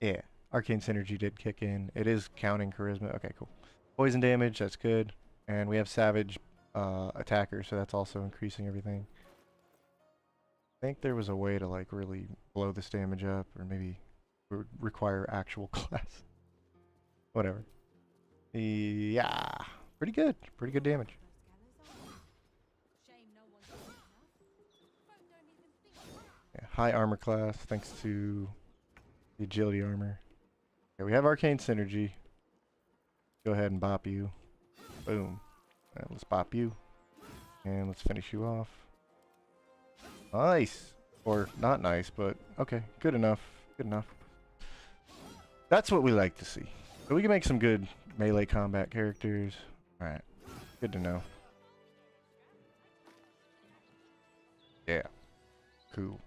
Yeah. Arcane synergy did kick in. It is counting charisma. Okay, cool. Poison damage, that's good. And we have savage attacker, so that's also increasing everything. I think there was a way to like really blow this damage up, or maybe require actual class. Whatever. Yeah. Pretty good. Pretty good damage. Yeah, high armor class thanks to the agility armor. Okay, we have arcane synergy. Go ahead and bop you. Boom. Right, let's bop you. And let's finish you off. Nice. Or not nice, but okay. Good enough. Good enough. That's what we like to see. So we can make some good melee combat characters. Alright. Good to know. Yeah. Cool.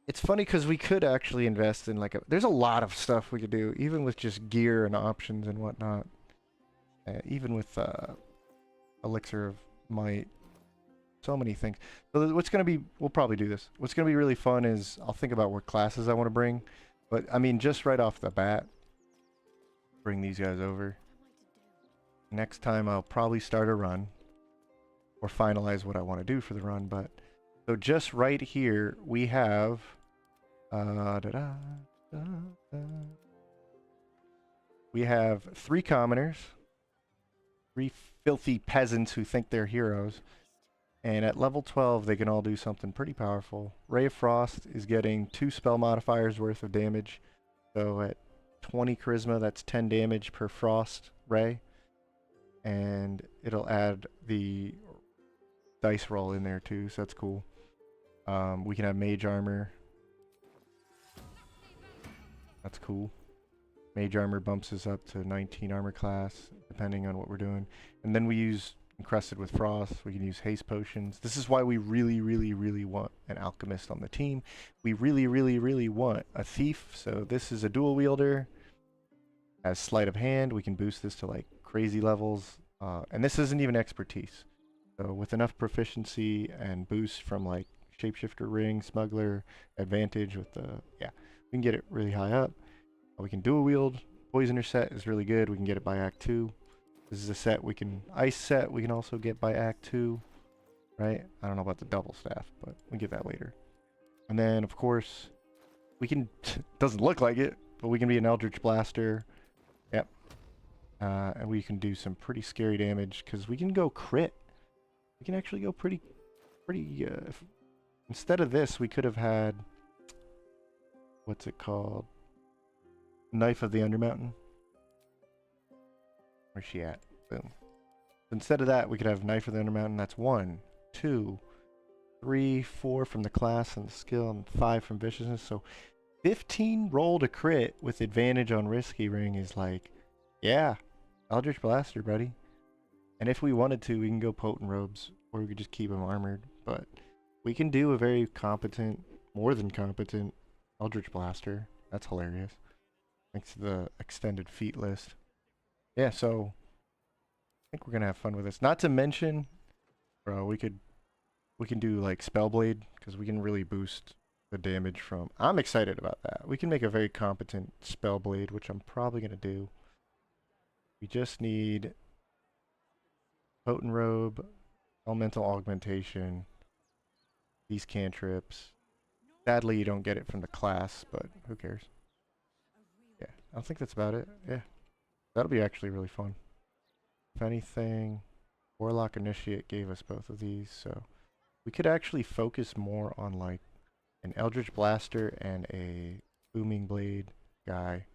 It's funny because we could actually invest in like there's a lot of stuff we could do, even with just gear and options and whatnot. Even with Elixir of Might. So many things. So what's going to be, we'll probably do this. What's going to be really fun is I'll think about what classes I want to bring. But I mean, just right off the bat, bring these guys over. Next time I'll probably start a run or finalize what I want to do for the run. But so just right here, we have we have 3 commoners, 3 filthy peasants who think they're heroes. And at level 12, they can all do something pretty powerful. Ray of Frost is getting 2 spell modifiers worth of damage. So at 20 charisma, that's 10 damage per frost ray. And it'll add the dice roll in there too, so that's cool. We can have mage armor. That's cool. Mage armor bumps us up to 19 armor class, depending on what we're doing. And then we use Encrusted with Frost. We can use haste potions. This is why we really, really, really want an alchemist on the team. We really, really, really want a thief. So this is a dual wielder. Has sleight of hand. We can boost this to like crazy levels. And this isn't even expertise. So with enough proficiency and boost from like shapeshifter ring, smuggler, advantage with the, yeah, we can get it really high up. We can dual wield. Poisoner set is really good. We can get it by Act 2. This is a set we can, ice set we can also get by Act 2, right? I don't know about the double staff, but we get that later. And then, of course, we can, doesn't look like it, but we can be an Eldritch Blaster. Yep. And we can do some pretty scary damage, because we can go crit. We can actually go pretty, instead of this, we could have had, what's it called? Knife of the Undermountain. Where's she at? Boom. Instead of that, we could have Knife of the Undermountain. That's 1, 2, 3, 4 from the class and the skill, and 5 from viciousness. So 15 roll to crit with advantage on Risky Ring is like, yeah, Eldritch Blaster, buddy. And if we wanted to, we can go Potent Robes, or we could just keep them armored. But we can do a very competent, more than competent Eldritch Blaster. That's hilarious. Thanks to the extended feat list. Yeah, so I think we're gonna have fun with this. Not to mention, bro, we can do like Spellblade, because we can really boost the damage from. I'm excited about that. We can make a very competent Spellblade, which I'm probably gonna do. We just need Potent Robe, Elemental Augmentation, these cantrips. Sadly, you don't get it from the class, but who cares? Yeah, I think that's about it. Yeah, that'll be actually really fun. If anything, Warlock Initiate gave us both of these, so we could actually focus more on like an Eldritch Blaster and a Booming Blade guy.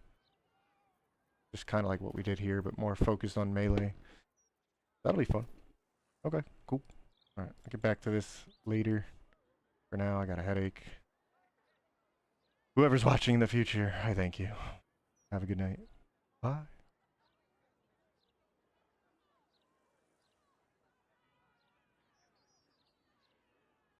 Just kind of like what we did here, but more focused on melee. That'll be fun. Okay, cool. Alright, I'll get back to this later. For now, I got a headache. Whoever's watching in the future, I thank you. Have a good night. Bye.